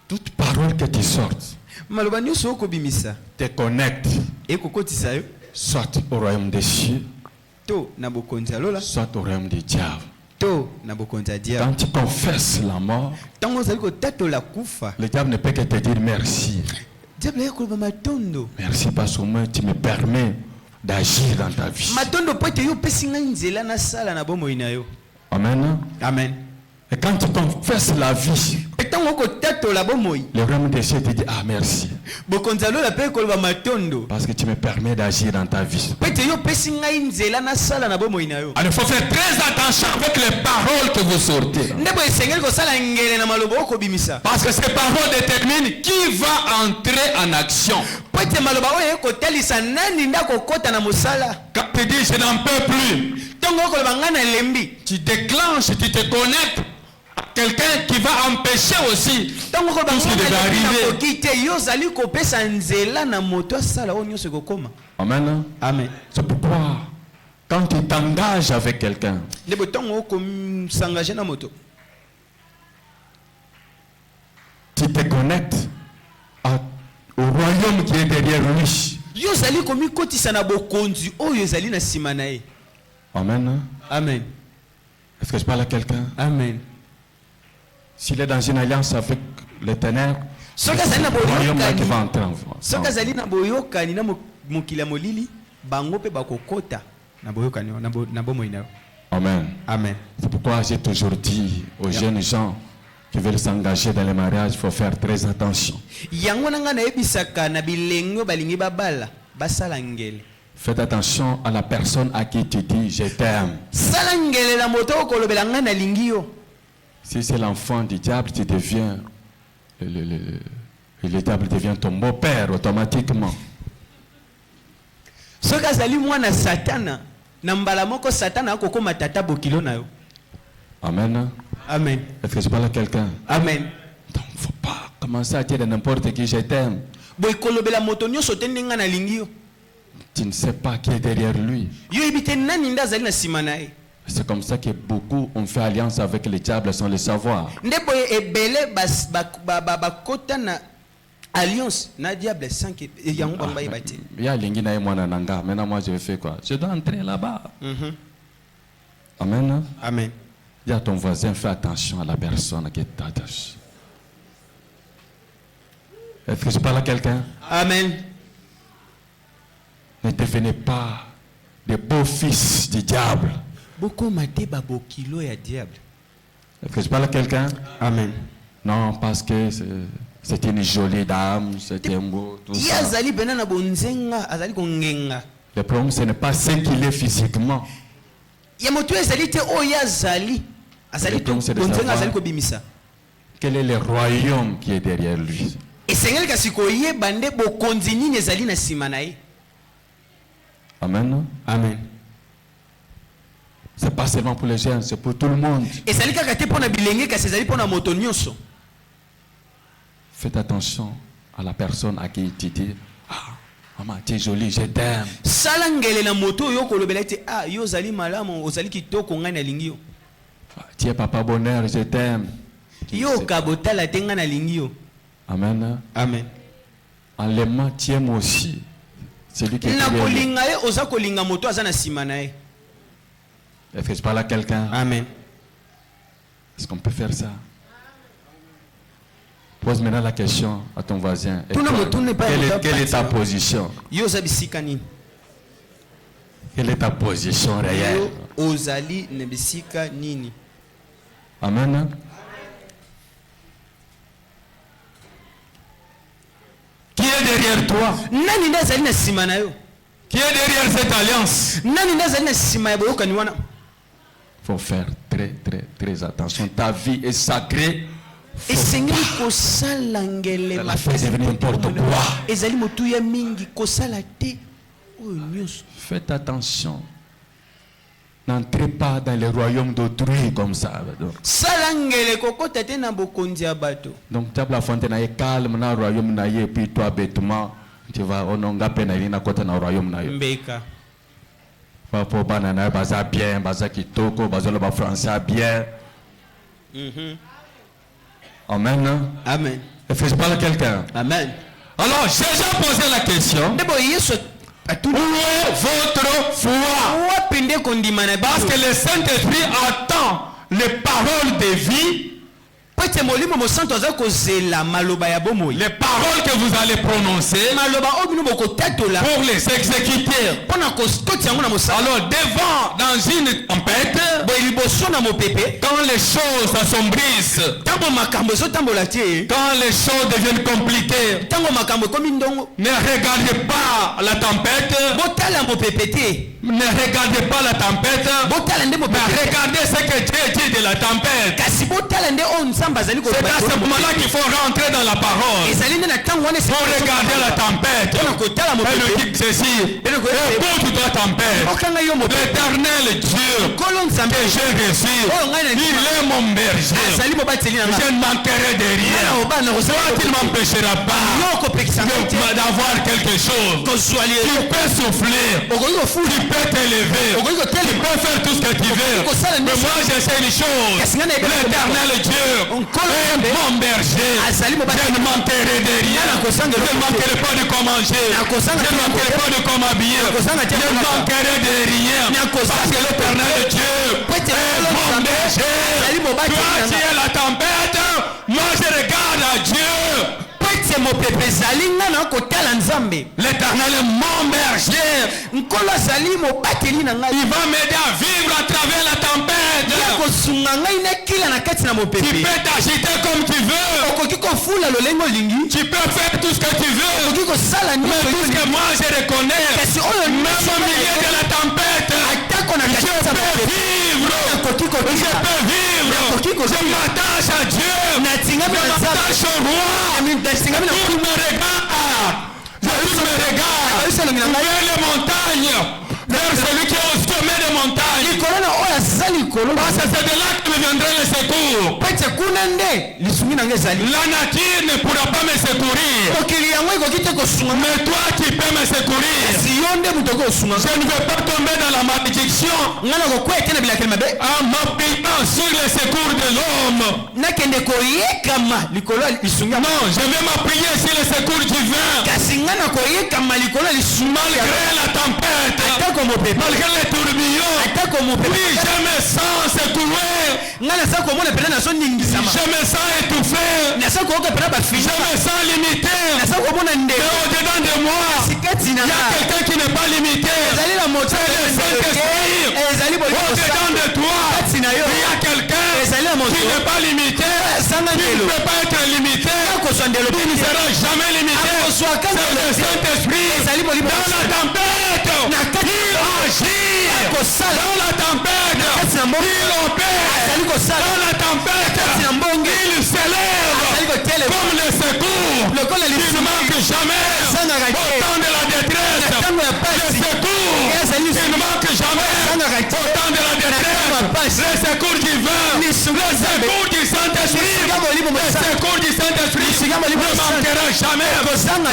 Toute parole que tu sortes maloba nyonso okobimisa te connecte ekokotisa yo soit au royaume des cieux, to na bokonzi ya lola soit au royaume du diable. to na bokonzi ya diable. Quand tu confesses la mort, ntango ozali kotatola kufa le diable ne peut que te dire merci. diable ya koloba matondo Merci parce que moi tu me permets d'agir dans ta vie. matondo po ete yo opesi ngai nzela nasala na bomoi na yo. Amen. Amen. Et quand tu confesses la vie, ntango okotatola bomoi le royaume des cieux te dit ah merci. bokonzi ya lola mpe koloba matondo Parce que tu me permets d'agir dans ta vie. po ete yo opesi ngai nzela nasala na bomoi na yo. Alors il faut faire très attention avec les paroles que vous sortez. nde bo esengeli kosala ngele na maloba okobimisa Parce que ces paroles déterminent qui va entrer en action. po ete maloba oyo ekotalisa nani nde akokɔta na mosala. Quand tu dis je n'en peux plus, ntongo okoloba ngai nalembi tu déclenches, tu te connectes à quelqu'un qui va empêcher aussi ntongo okoloba tout ce qui devait arriver. nakoki te yo ozali kopesa nzela na moto asala oyo nyonso ekokoma. Amen. Amen. C'est pourquoi Quand tu t'engages avec quelqu'un, nde botongo s'engager na moto tu te connectes au royaume qui est derrière lui. yo zali komi kotisa na bokonzi oyo ezali na sima na ye. Amen. Amen. Est-ce que je parle à quelqu'un? Amen. S'il est dans une alliance avec les ténèbres, c'est Soka zali na le royaume là qui va boyokani. entrer en Soka zali na boyokani na mokili ya molili bango pe bakokota na boyokani na bomoi na yo. Amen. Amen. C'est pourquoi j'ai toujours dit aux jeunes gens qui veulent s'engager dans les mariages, il faut faire très attention. Yango nanga na ebisaka na bilengo balingi babala basala ngele. Faites attention à la personne à qui tu dis je t'aime. Sala ngele la moto kolobela nga na lingi yo. Si c'est l'enfant du diable, tu deviens le diable devient ton beau-père automatiquement. Soka zali mwana satana na mbala moko satana akokoma tata bokilo na yo. Amen. Amen. Est-ce que je parle à quelqu'un? Amen. Donc il ne faut pas commencer à dire à n'importe qui je t'aime. Boy kolobela moto nyonso te ndenga na lingi yo. Tu ne sais pas qui est derrière lui. Yo ebite nani nda zali na sima na ye. C'est comme ça que beaucoup ont fait alliance avec le diable sans le savoir. Nde boye ebele bakota na alliance na diable sans que yango bamba yebate. Il y a l'ingina et moi nanga. Maintenant moi je vais faire quoi? Je dois entrer là-bas. Amen. Amen. Dis à ton voisin, fais attention à la personne qui t'attache. Est-ce que je parle à quelqu'un? Amen. Ne devenez pas des beaux fils du diable. Boko mate babokilo ya diable. Est-ce que je parle à quelqu'un? Amen. Non, parce que c'est une jolie dame, c'est un beau, tout ça. Azali bena na bonzenga, azali kongenga. Le problème, ce n'est pas ce qu'il est physiquement. Ya moto ezali te o ya zali. Azali to bonzenga azali ko bimisa. Quel est le royaume qui est derrière lui? Esengeli kasi ko yeba nde bokonzi nini ezali na sima na ye. Amen. Amen. C'est pas seulement pour les jeunes, c'est pour tout le monde. Ezali kaka te pona bilenge kasi ezali pona moto nyonso. Faites attention à la personne à qui tu dis, ah, maman, tu es jolie, je t'aime. Sala ngele na moto yo kolobela te ah yo zali malamu ozali kitoko ngai na lingi yo. Tu es papa bonheur, je t'aime. Yo kabotala te ngai na lingi yo. Amen. Amen. En l'aimant, tu aimes aussi celui qui est Na derrière lui. kolinga ye oza kolinga moto aza na sima na ye. Est-ce que je parle à quelqu'un? Amen. Est-ce qu'on peut faire ça? Pose maintenant la question à ton voisin. Et Tout le toi, monde, tout n'est pas quelle est ta position? Yo oza bisika nini? Quelle est ta position réelle? Yo ozali na bisika nini? Amen. Qui est derrière toi? Nani nda zali na sima na yo? Qui est derrière cette alliance? Nani nda zali na sima ya boyokani wana? Il faut faire très attention. Ta vie est sacrée. Esengeli kosala ngele La fait devenir n'importe quoi. ezali motuya mingi kosala te oyo nyonso. Faites attention. N'entrez pas dans le royaume d'autrui comme ça. Sala ngele kokota te na bokonzi ya bato. Donc, tu as la fontaine est calme dans le royaume naïe, et puis toi, bêtement, tu vas au nonga penaïli na côté dans le royaume naïe. Mbeka. Papa banana baza bien, baza kitoko, baza le français bien. Amen. Amen. Est-ce que je parle à quelqu'un? Amen. Alors, j'ai déjà posé la question. Ndebo Yesu Où est votre foi? wapende kondima na Parce biso. que le Saint-Esprit attend les paroles de vie, Pete molimo mosanto aza kozela maloba ya bomoi. les paroles que vous allez prononcer Maloba oyo bino bokotatola pour les exécuter. mpona kototi yango na mosala. Alors, devant, dans une tempête, Boye liboso na mopepe quand les choses s'assombrissent, ntango makambo ezotambola te, quand les choses deviennent compliquées, ntango makambo ekomi ndongo, ne regardez pas la tempête, botala mopepe te, ne regardez pas la tempête, botala nde mais mopepe te. regardez ce que Dieu dit de la tempête. Kasi botala nde oyo nzambe azali C'est à ce moment-là qu'il faut rentrer dans la parole. ezali nde na ntango wana Pour regarder la tempête. mpona kotala Elle mopepe nous dit ceci. Écoute-toi tempête. okanga yo mopepe. L'éternel Dieu Kolo nzambe que j'ai reçu, oyo ngai na il est mon berger. azali mobateli na Je ngai. ne manquerai de rien. Obana Toi, tu ne m'empêcheras pas yo kopekisa ngai te d'avoir quelque chose. Tu peux souffler. Tu peux t'élever. Tu peux faire tout ce que tu veux. Mais moi, je sais une chose. L'éternel Dieu est mon berger. Je ne manquerai de rien. Je ne manquerai pas de quoi manger. Je ne manquerai pas de quoi m'habiller. Je ne manquerai de rien. Parce que l'éternel Dieu est mon berger. Toi, tu es la tempête. Moi, je regarde à Dieu. L'éternel est mon berger. Il va m'aider à vivre à travers la tempête. Tu peux t'agiter comme tu veux. Tu peux faire tout ce que tu veux. Mais tout ce que moi je reconnais, même au milieu de la tempête, je peux vivre. Je m'attache à Dieu. Je m'attache au roi. Tout me regarde vers les montagnes, vers celui qui est au sommet des montagnes. Parce que c'est de là que me viendrait le secours. La nature ne pourra pas me secourir. Mais toi tu peux me secourir. Je ne vais pas tomber dans la malédiction en m'appuyant sur le secours de l'homme. Non, je vais m'appuyer sur le secours divin. Malgré la tempête, malgré les tourbillons, oui, je me sens secoué. Je me sens étouffé. Je me sens limité. Mais au-dedans de moi, il y a quelqu'un qui n'est pas limité. C'est le Saint-Esprit. Au-dedans de toi, il y a quelqu'un qui n'est pas limité. Tu ne peux pas être limité. Tu ne seras jamais limité. C'est le Saint-Esprit. Dans la tempête, il agit. Dans la tempête, il opère. Dans la tempête, il s'élève comme le secours. Il ne manque jamais. Au temps de la détresse, le secours, il ne manque jamais. Au temps de la détresse, le secours divin, le secours du Saint-Esprit, le secours du Saint-Esprit ne manquera jamais.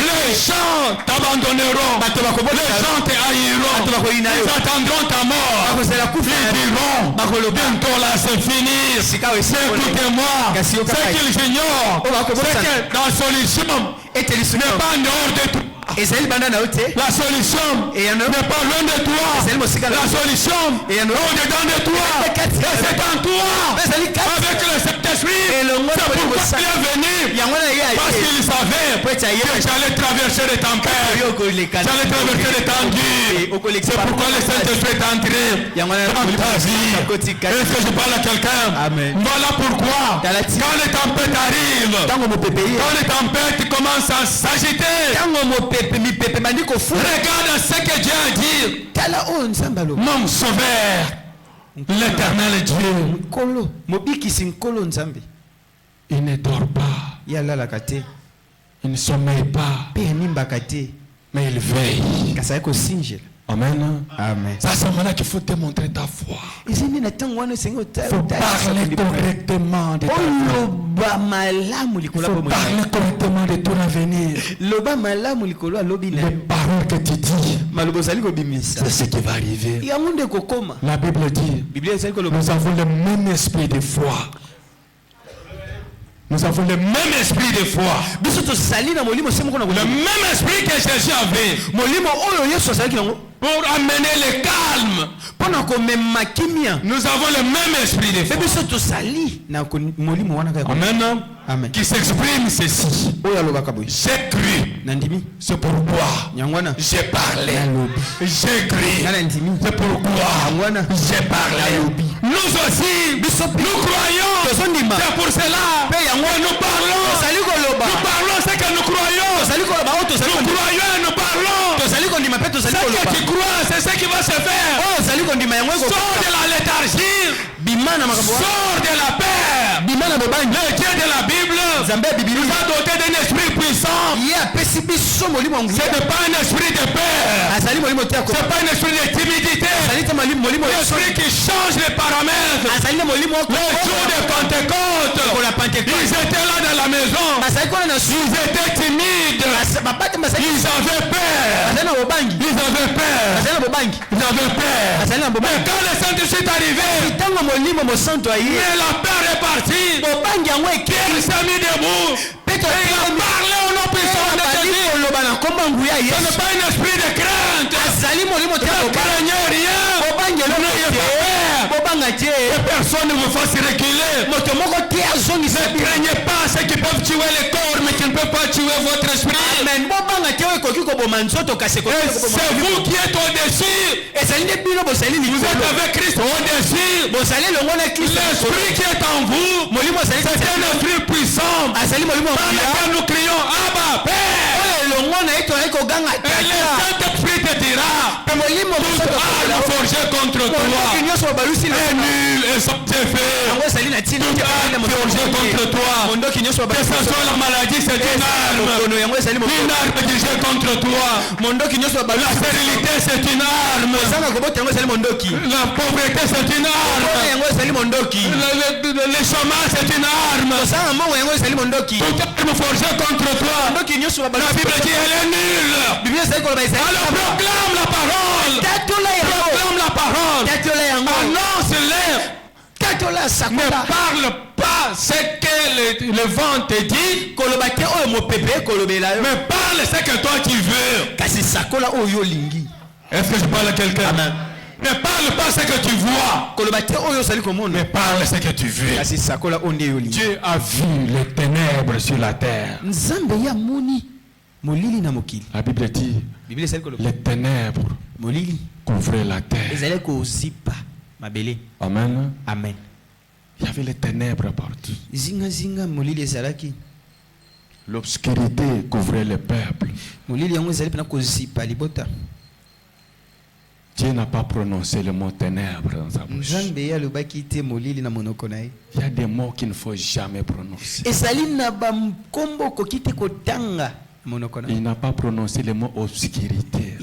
Les gens t'abandonneront, les gens te haïront, ils attendront ta mort, ils diront bientôt là c'est fini. Écoutez-moi, ce qu'ils ignorent, c'est que la solution n'est pas en dehors de toi. La solution n'est pas loin de toi. La solution est au-dedans de toi. Et c'est en toi. Avec le Saint-Esprit. C'est pourquoi il est venu. Parce qu'il savait que j'allais traverser les tempêtes. J'allais traverser les temps durs. C'est pourquoi le Saint-Esprit est entré dans ta vie. Est-ce que je parle à quelqu'un? Voilà pourquoi quand les tempêtes arrivent, quand les tempêtes commencent à s'agiter, regarde ce que Dieu a dit. Mon sauveur, l'éternel Dieu, il ne dort pas, il ne sommeille pas, mais il veille. Amen. Amen. Ça, c'est maintenant qu'il faut démontrer ta foi. Il faut parler correctement de ta foi. Il faut parler correctement de ton avenir. Les paroles que tu dis, c'est ce qui va arriver. La Bible dit, nous avons le même esprit de foi. Nous avons le même esprit de foi. Le même esprit que Jésus avait. Pour amener le calme. Nous avons le même esprit de foi. Amen. Amen. Qui s'exprime ceci. J'ai cru. C'est pourquoi j'ai parlé. J'ai cru. C'est pourquoi j'ai parlé. Nous aussi, nous croyons. C'est pour cela que nous parlons. Nous parlons ce que nous croyons. Nous croyons et nous parlons. Ce que tu crois, c'est ce qui va se faire. Sors de la léthargie. Sors de la paix. Le Dieu de la Bible nous a doté d'un esprit puissant. puissant. Ce n'est pas un esprit de peur. Ce n'est pas un esprit de timidité. L'esprit qui change les paramètres. Le jour de Pentecôte, ils étaient là dans la maison. Ils étaient timides. Ils avaient peur. Mais quand le Saint-Esprit est arrivé, mais la peur est partie. Il s'est mis debout. Et il a parlé au nom puissant de Dieu. Ce n'est pas un esprit de crainte. Ne craignez rien. N'ayez pas peur. Que personne ne vous fasse reculer. Ne craignez pas ceux qui peuvent tuer les corps mais qui ne peuvent pas tuer votre esprit. C'est vous qui êtes au-dessus. Vous êtes avec Christ au-dessus. L'esprit qui est en vous, c'est un esprit puissant. Dans lequel nous crions Abba, Père. Et le Saint-Esprit te dira toute arme forgée contre toi est nulle et sans effet. Toute arme forgée contre toi, que ce soit la maladie, c'est une arme dirigée contre toi. La stérilité, c'est une arme. La pauvreté, c'est une arme. Le chômage, c'est une arme. Toute arme forgée contre toi, la Bible dit elle est nulle. Alors proclame la parole. Proclame la parole. Annonce-les. Ne parle pas ce que le vent te dit. Mais parle ce que toi tu veux. Est-ce que je parle à quelqu'un? Ne parle pas ce que tu vois. Mais parle ce que tu veux. Dieu a vu les ténèbres sur la terre. La Bible dit les ténèbres couvraient la terre. Amen. Amen. Il y avait les ténèbres partout. L'obscurité couvrait le peuple. Dieu n'a pas prononcé le mot ténèbres dans sa bouche. Il y a des mots qu'il ne faut jamais prononcer. Il n'a pas prononcé le mot obscurité.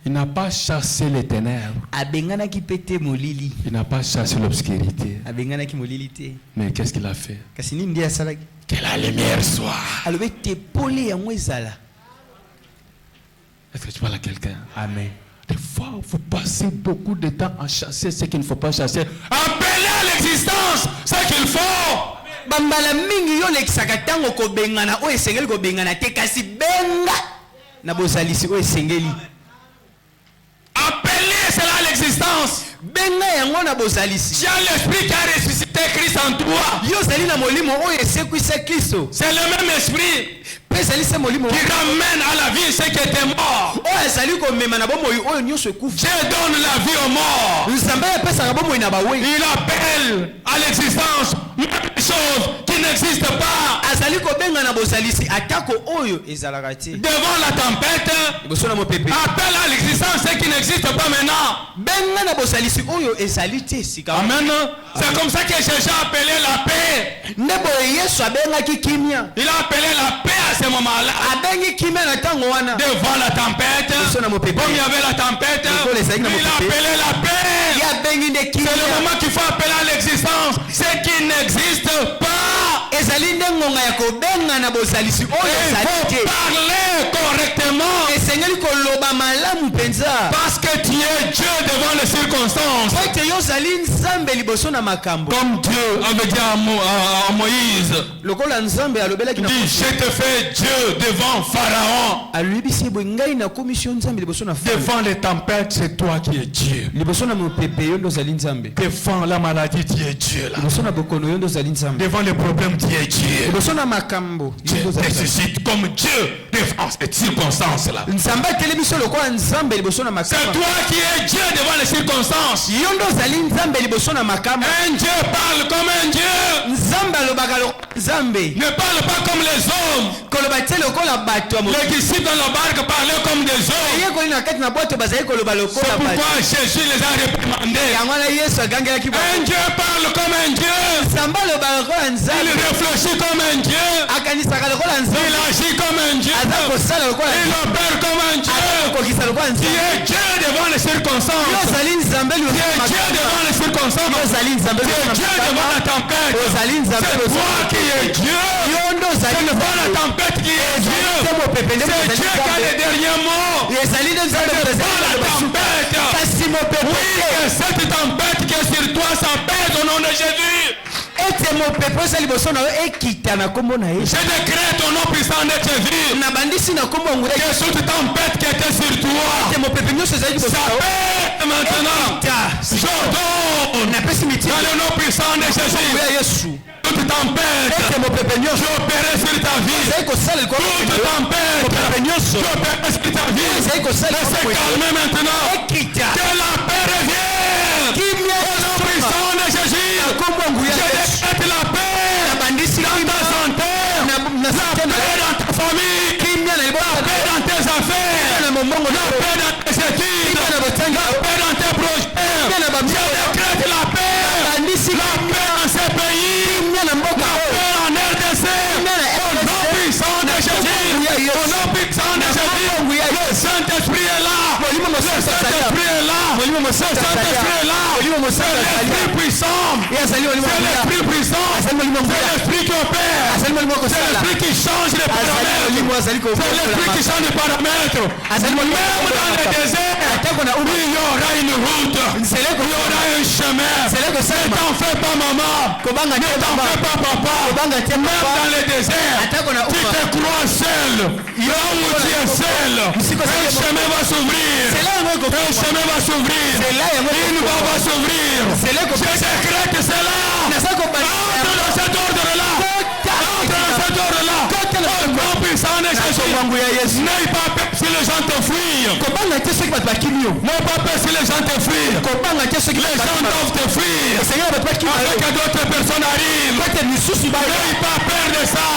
Il n'a pas chassé les ténèbres. Il n'a pas chassé l'obscurité. Mais qu'est-ce qu'il a fait? Que la lumière soit. Est-ce que tu parles à quelqu'un? Amen. Des fois, vous passez beaucoup de temps à chasser ce qu'il ne faut pas chasser. Appelez à l'existence ce qu'il faut. Bambala mingi yo lekisaka tango ko bengana o esengeli ko bengana te kasi benga na bozalisi o esengeli. Appelez cela à l'existence. Benga yango na bozalisi. Tu as l'esprit qui a ressuscité Christ en toi. Yo zali na molimo o esekwisa Kristo. C'est le même esprit qui ramène à la vie ceux qui étaient morts. Dieu donne la vie aux morts. Il appelle à l'existence des choses qui n'existent pas. Devant la tempête, appelle à l'existence ce qui n'existe pas maintenant. Amen. C'est comme ça que Jésus a appelé la paix. Il a appelé la paix à ce moment-là. Devant la tempête, comme il y avait la tempête, il a appelé la paix. C'est le moment qu'il faut appeler à l'existence ce qui n'existe pas. Il faut parler correctement. Parce que tu es Dieu devant les circonstances. Comme Dieu avait dit à Moïse, dit, je te fais Dieu devant Pharaon. Devant les tempêtes, c'est toi qui es Dieu. Devant la maladie, tu es Dieu. Devant les problèmes, tu es Dieu. Tu ressuscites comme Dieu circonstances-là. Nzambe atelemisi lokola nzambe liboso na C'est makama. toi qui es Dieu devant les circonstances. Yo ndo ozali nzambe liboso na makama. Un Dieu parle comme un Dieu. Nzambe alobaka lokola nzambe. Ne parle pas comme les hommes. Koloba te lokola bato ya Les disciples dans la barque parlaient comme des hommes. yekoli na kati na bwato bazali koloba C'est lokola bato. pourquoi Jésus les a réprimandés. Yango wana Yesu agangelaki Un Dieu parle comme un Dieu. nzambe alobaka lokola Il nzambe. réfléchit comme un Dieu. akanisaka lokola Il nzambe. agit comme un Dieu. aza kosala lokola Il opère comme un Dieu. kokisa lokola Tu nzambe. es Dieu devant les Yo circonstances. ozali nzambe Tu liboso es na Dieu devant makama. les circonstances. Yo ozali nzambe Tu es liboso Dieu na devant makama. la tempête. ozali nzambe C'est liboso toi na qui es Dieu. yo ndo ozali C'est pas la nzambe. tempête qui est Dieu. Te mopepe nde C'est ozali Dieu qui a les nzambe. derniers mots. ezali nde nzambe C'est ozali pas la na basuka. tempête. kasi mopepe Oui, que cette tempête qui est sur toi s'apaise au nom de Jésus. ete mopepe oza liboso na yo ekita na kombo na ye. Je décrète au nom puissant de Jésus. nabandisi na kombo ngula Que toute tempête qui était sur toi ete mopepe nyonso ezali liboso na yo s'apaise maintenant. J'ordonne napesi mitima dans le nom puissant de Jésus. ya yesu Toute tempête ete mopepe nyonso j'opérais sur ta vie. ezali kosala likolo Toute tempête mopepe nyonso j'opérais sur ta vie. ezali kosala Laissez likolo calmer maintenant. ekita Que la paix revienne. kimia Au nom puissant de Jésus. na kombo nguya Je yesu décrète la paix nabandisi dans ta santé. na La sante na paix dans ta famille. kimia na La liboso paix dans tes affaires. na momongo La na paix dans tes études. kimia na botangi La paix dans tes projets. kimia na Je bamio décrète la paix. nabandisi La paix dans ces pays. kimia na mboka La oyo paix en RDC. Au nom puissant de Jésus. Au nom puissant de Jésus. Le Saint-Esprit est là. Le Saint-Esprit est là. Le Saint-Esprit est là. C'est l'Esprit puissant. yazali molimo C'est l'Esprit puissant. azali molimo C'est l'Esprit qui opère. azali molimo C'est kosala l'Esprit qui change les azali paramètres. molimo azali C'est l'Esprit qui change les paramètres. azali molimo Même dans le désert, atako na umi il y aura une route. nzele Il y aura un chemin. nzele Ne kosala t'en fais pas, maman. kobanga Ne te t'en mama fais pas, papa. kobanga te Même mama dans le désert, atako na tu uma te crois seul. Là où tu es seul, un chemin va s'ouvrir. nzela yango Un ekokoma chemin va s'ouvrir. nzela yango Une voie va s'ouvrir. nzela Je décrète cela. naza Entre dans cet ordre-là. Entre dans cet ordre-là. Au nom puissant de Jésus. wangu ya yesu N'aie pas peur si les gens te fuient. kobanga te soki bato bakimi yo N'aie pas peur si les gens te fuient. kobanga te soki Les gens doivent te fuir. esengeli bato bakimi Afin yo que d'autres personnes arrivent. kote misusu bayo N'aie pas peur de ça.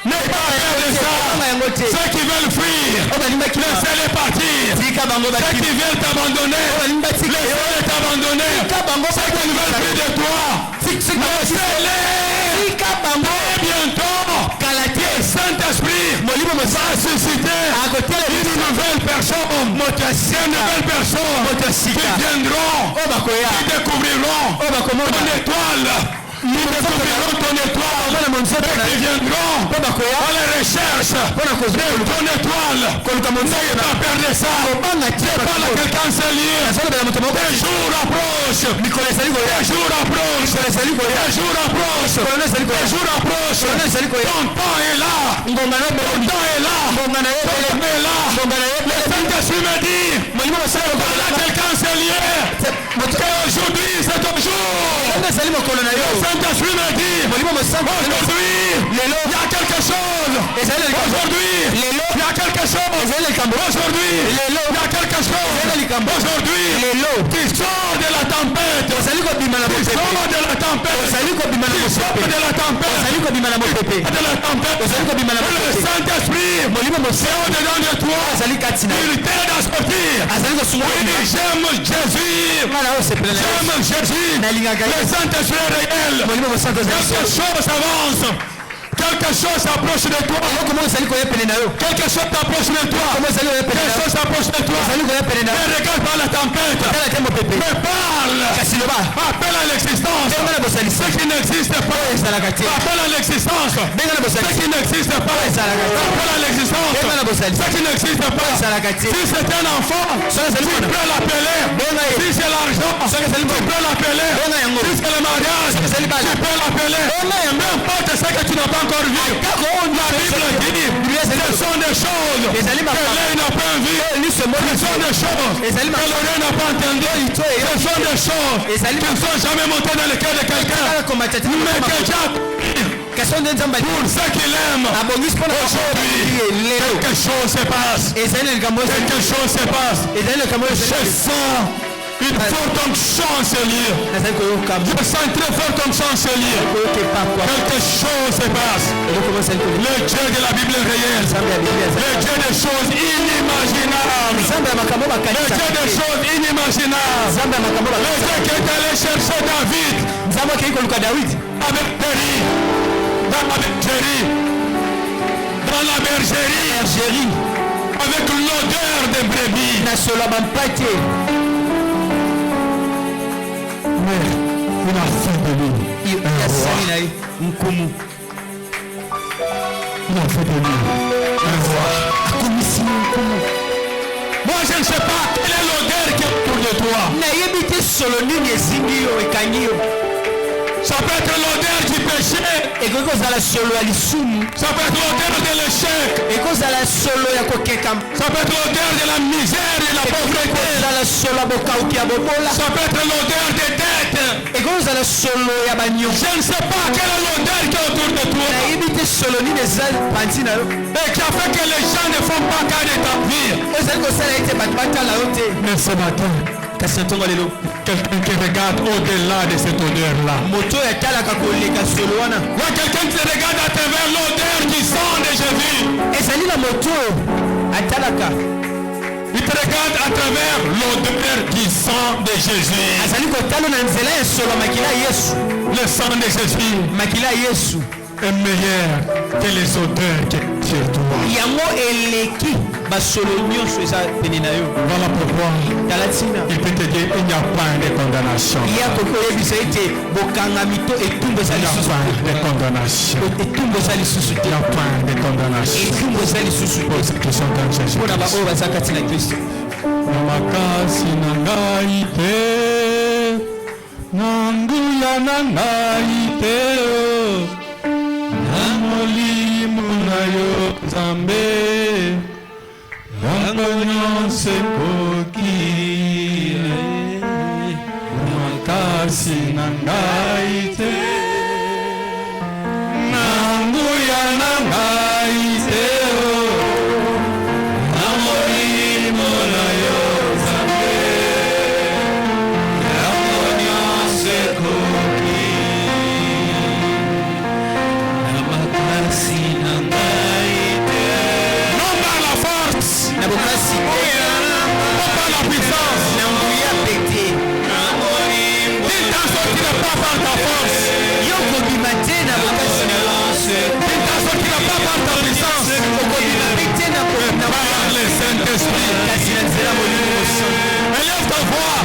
N'aie pas peur de ça. kobanga yango te Ceux qui veulent fuir, oyo balingi bakima laissez-les partir. tika bango Ceux bakimi qui veulent t'abandonner, oyo balingi batika yo laissez-les t'abandonner. tika bango Ceux qui ne veulent plus de toi, laissez-les. tika bango Et bientôt, kala te le Saint-Esprit molimo va mosala susciter akotelebisa une nouvelle personne. moto ya Des sika nouvelles personnes moto ya qui sika viendront, oyo bakoya qui découvriront oyo bakomona ton étoile. Qui découvriront ton étoile. omona monzoto na Et qui viendront oyo bakoya à la recherche mpona de kozwa ton étoile. koluka monzoto N'ayez na pas peur de ça. kobanga te Parle à quelqu'un, c'est lié. nazolobela moto moko Les jours approchent. mikolo ezali koya Les jours approchent. mikolo ezali koya Les jours approchent. kolona ezali koya Les jours approchent. kolona ezali koya Ton temps est là. ngonga na Ton temps est là. ngonga na Ton ye temps est là. ngonga na ye Le Saint-Esprit me dit, molimo mosala parle à quelqu'un, c'est lié. Qu'aujourd'hui, c'est ton jour. ngonga ezali mokolo na Le yo Saint-Esprit me dit, molimo mosala aujourd'hui, lelo il y a quelque chose. ezali na likambo Aujourd'hui, lelo il y a quelque chose. ezali na likambo Aujourd'hui, lelo il y a quelque chose. ezali na likambo Aujourd'hui, lelo qui sort de la tempête. ozali kobima na Qui mopepe sort de la tempête. ozali kobima na Qui sort mopepe de la tempête. ozali kobima na mopepe De la tempête. ozali kobima na Le mopepe Saint-Esprit molimo est mosala au-dedans de toi. azali kati na Il t'aide à sortir. azali kosunga Oui, j'aime Jésus. ngana oyo sepela na J'aime Jésus. nalingaka Le ye Saint-Esprit est réel. molimo mosala ozali Quelque chose avance. Quelque chose s'approche de toi. eloko moko ezali koya pene na yo Quelque chose t'approche de toi. komo ezali koya pene Quelque na yo chose s'approche de toi. ezali koya pene na yo Ne regarde pas la tempête. tala te mopepe Mais parle. kasi loba Appelle à l'existence. benga na bosalisi Ce qui n'existe pas. ezalaka te Appelle à l'existence. benga na Ce bosalisi qui n'existe pas. ezalaka te Appelle à l'existence. benga na bosalisi Ce qui n'existe pas. ezalaka te Si c'est un enfant, soki ezali tu mwana peux l'appeler. benga ye Si c'est l'argent, tu peux l'appeler. benga yango Si c'est le mariage, tu peux l'appeler. N'importe ce que tu n'as pas encore vu. La Bible dit, ce sont des choses que l'œil n'a pas vues. Ce sont des choses que l'oreille n'a pas entendues. Ce sont des choses qui ne sont jamais montées dans le cœur de quelqu'un. Mais que Dieu Pour ceux qui l'aiment, aujourd'hui, quelque chose se passe. Quelque chose se passe. Je sens une forte onction en ce lieu. Je sens une très forte onction en ce lieu. Quelque chose se passe. Le Dieu de la Bible est réel. Le Dieu des choses inimaginables. Le Dieu des choses inimaginables. Le Dieu qui est allé chercher David avec Péri. Dans la bergerie. Avec l'odeur des brebis. Mais il a fait de lui un roi. Il a fait de lui un roi. Moi je ne sais pas quelle est l'odeur qui est autour de toi. Ça peut être l'odeur du péché. Ça peut être l'odeur de l'échec. Ça peut être l'odeur de la misère et de la pauvreté. Ça peut être l'odeur des dettes. Je ne sais pas quelle est l'odeur qui est autour de toi. Et qui a fait que les gens ne font pas cas de ta vie. Mais ce matin, quelqu'un qui regarde au-delà de cette odeur-là. Quelqu'un qui regarde à travers l'odeur du sang de Jésus. Il te regarde à travers l'odeur du sang de Jésus. Le sang de Jésus est meilleur que les odeurs qui sont sur toi. Voilà pourquoi il peut te dire il n'y a pas de condamnation. Il n'y a pas de condamnation. Il n'y a pas de condamnation. Pour ceux qui sont dans Jésus. Namakasi nangaite, nanguya nangaite, namoli munayo zambe, yangonyo sekoki, namakasi nangaite, nanguya nangaite. Élève ta voix.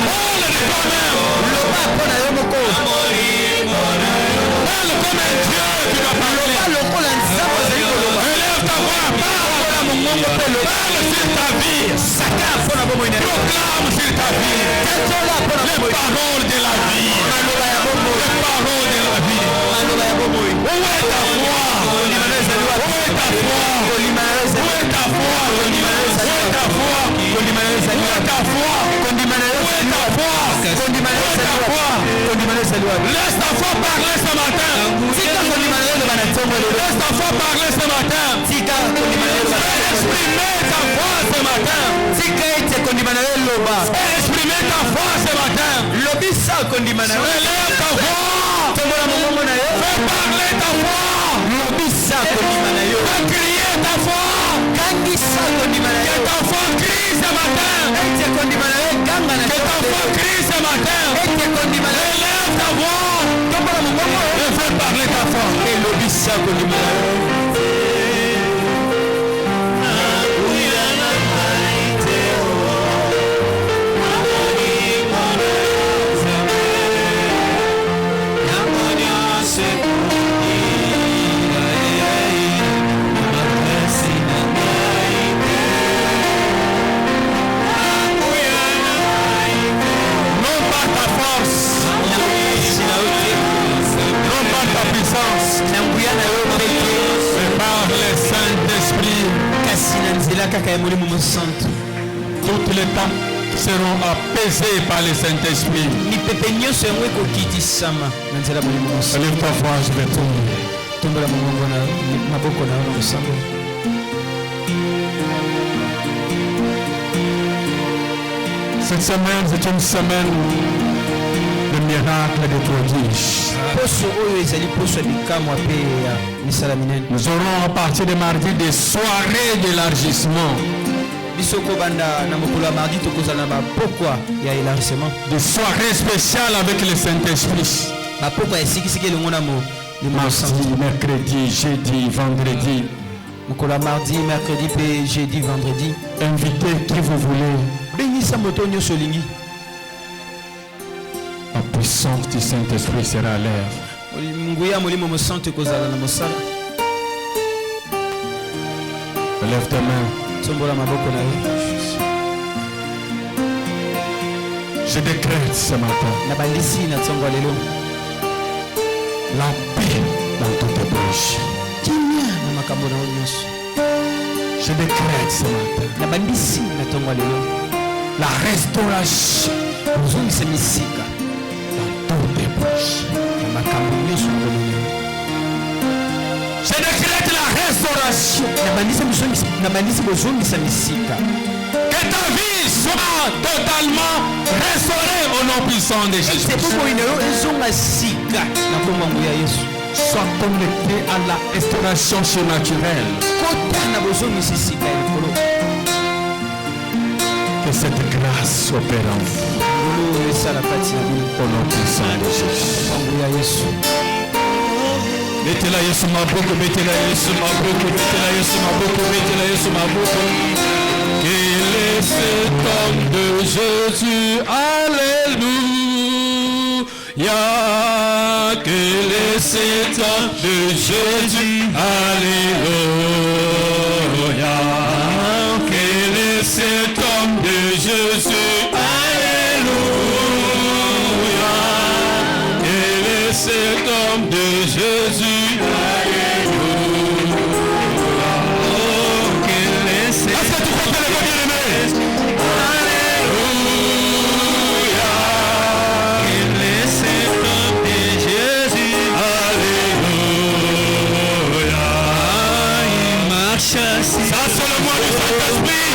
Parle de toi-même. Parle comme un Dieu qui va parler. Élève ta voix. Parle sur ta vie. Proclame sur ta vie les paroles de la vie. Les paroles de la vie. Où est ta foi? Où est ta foi? Où est ta foi? Laisse ta foi parler ce matin. Laisse ta foi parler ce matin. Exprimer ta foi ce matin. Exprimer ta foi ce matin. Élève ta voix. Fais parler ta foi. Fais crier ta foi. Que ta foi crie ce matin. Que ta foi crie ce matin. Élève ta voix. Et fais parler ta foi. Tout le temps, seront apaisés par le Saint-Esprit. mipepe nyonso yango ekokitisama na nzela molimo mosantu. Lève ta voix, je vais tomber. tombola mongongo na maboko na yo na mosango. Cette semaine, c'est une semaine de miracles et de prodiges. poso oyo ezali poso ya bikamwa mpe ya misala minene. Nous aurons à partir de mardi des soirées d'élargissement. biso kobanda na mokolo ya mardi tokozala na bapokwa ya élargissement, Des soirées spéciales avec le Saint-Esprit. bapokwa ya esikisiki elongo na molimo mosantu. Mardi, mercredi, jeudi, vendredi. mokolo ya mardi, mercredi mpe jeudi, vendredi. Invitez qui vous voulez. bengisa moto nyonso olingi. La puissance du Saint-Esprit sera à l'œuvre. nguya molimo mosantu ekozala na mosala. Lève ta main. tombola maboko na yo. Je décrète ce matin nabandisi na ntongo ya lelo la paix dans toutes tes bouches. kimia na makambo na yo nyonso. Je décrète ce matin nabandisi na ntongo ya lelo la restauration kozongisa misika dans toutes tes bouches. na makambo nyonso na bolongi. Je décrète la restauration. nabandisi bozongisa misika. Que ta vie soit totalement restaurée au nom puissant de Jésus. sepokoi na yo ezonga sika na kombango ya yesu. Sois connecté à la restauration surnaturelle. kota na bozongisa sika ya likolo. Que cette grâce opère en vous olo esala kati na bino au nom puissant de Jésus. kombango ya yesu. Mettez-la Yesu maboko, mettez-la Yesu maboko, mettez-la Yesu maboko, mettez-la Yesu maboko. Il est cet homme de Jésus, alléluia. Qu'il est cet homme de Jésus, alléluia. Qu'il est cet homme de Jésus, alléluia. Qu'il est cet homme de Jésus, alléluia. Oh, qu'il est cet homme de Jésus, alléluia. Qu'il est cet homme de Jésus, alléluia. Il marche assis. Ça c'est le mot du Saint-Esprit.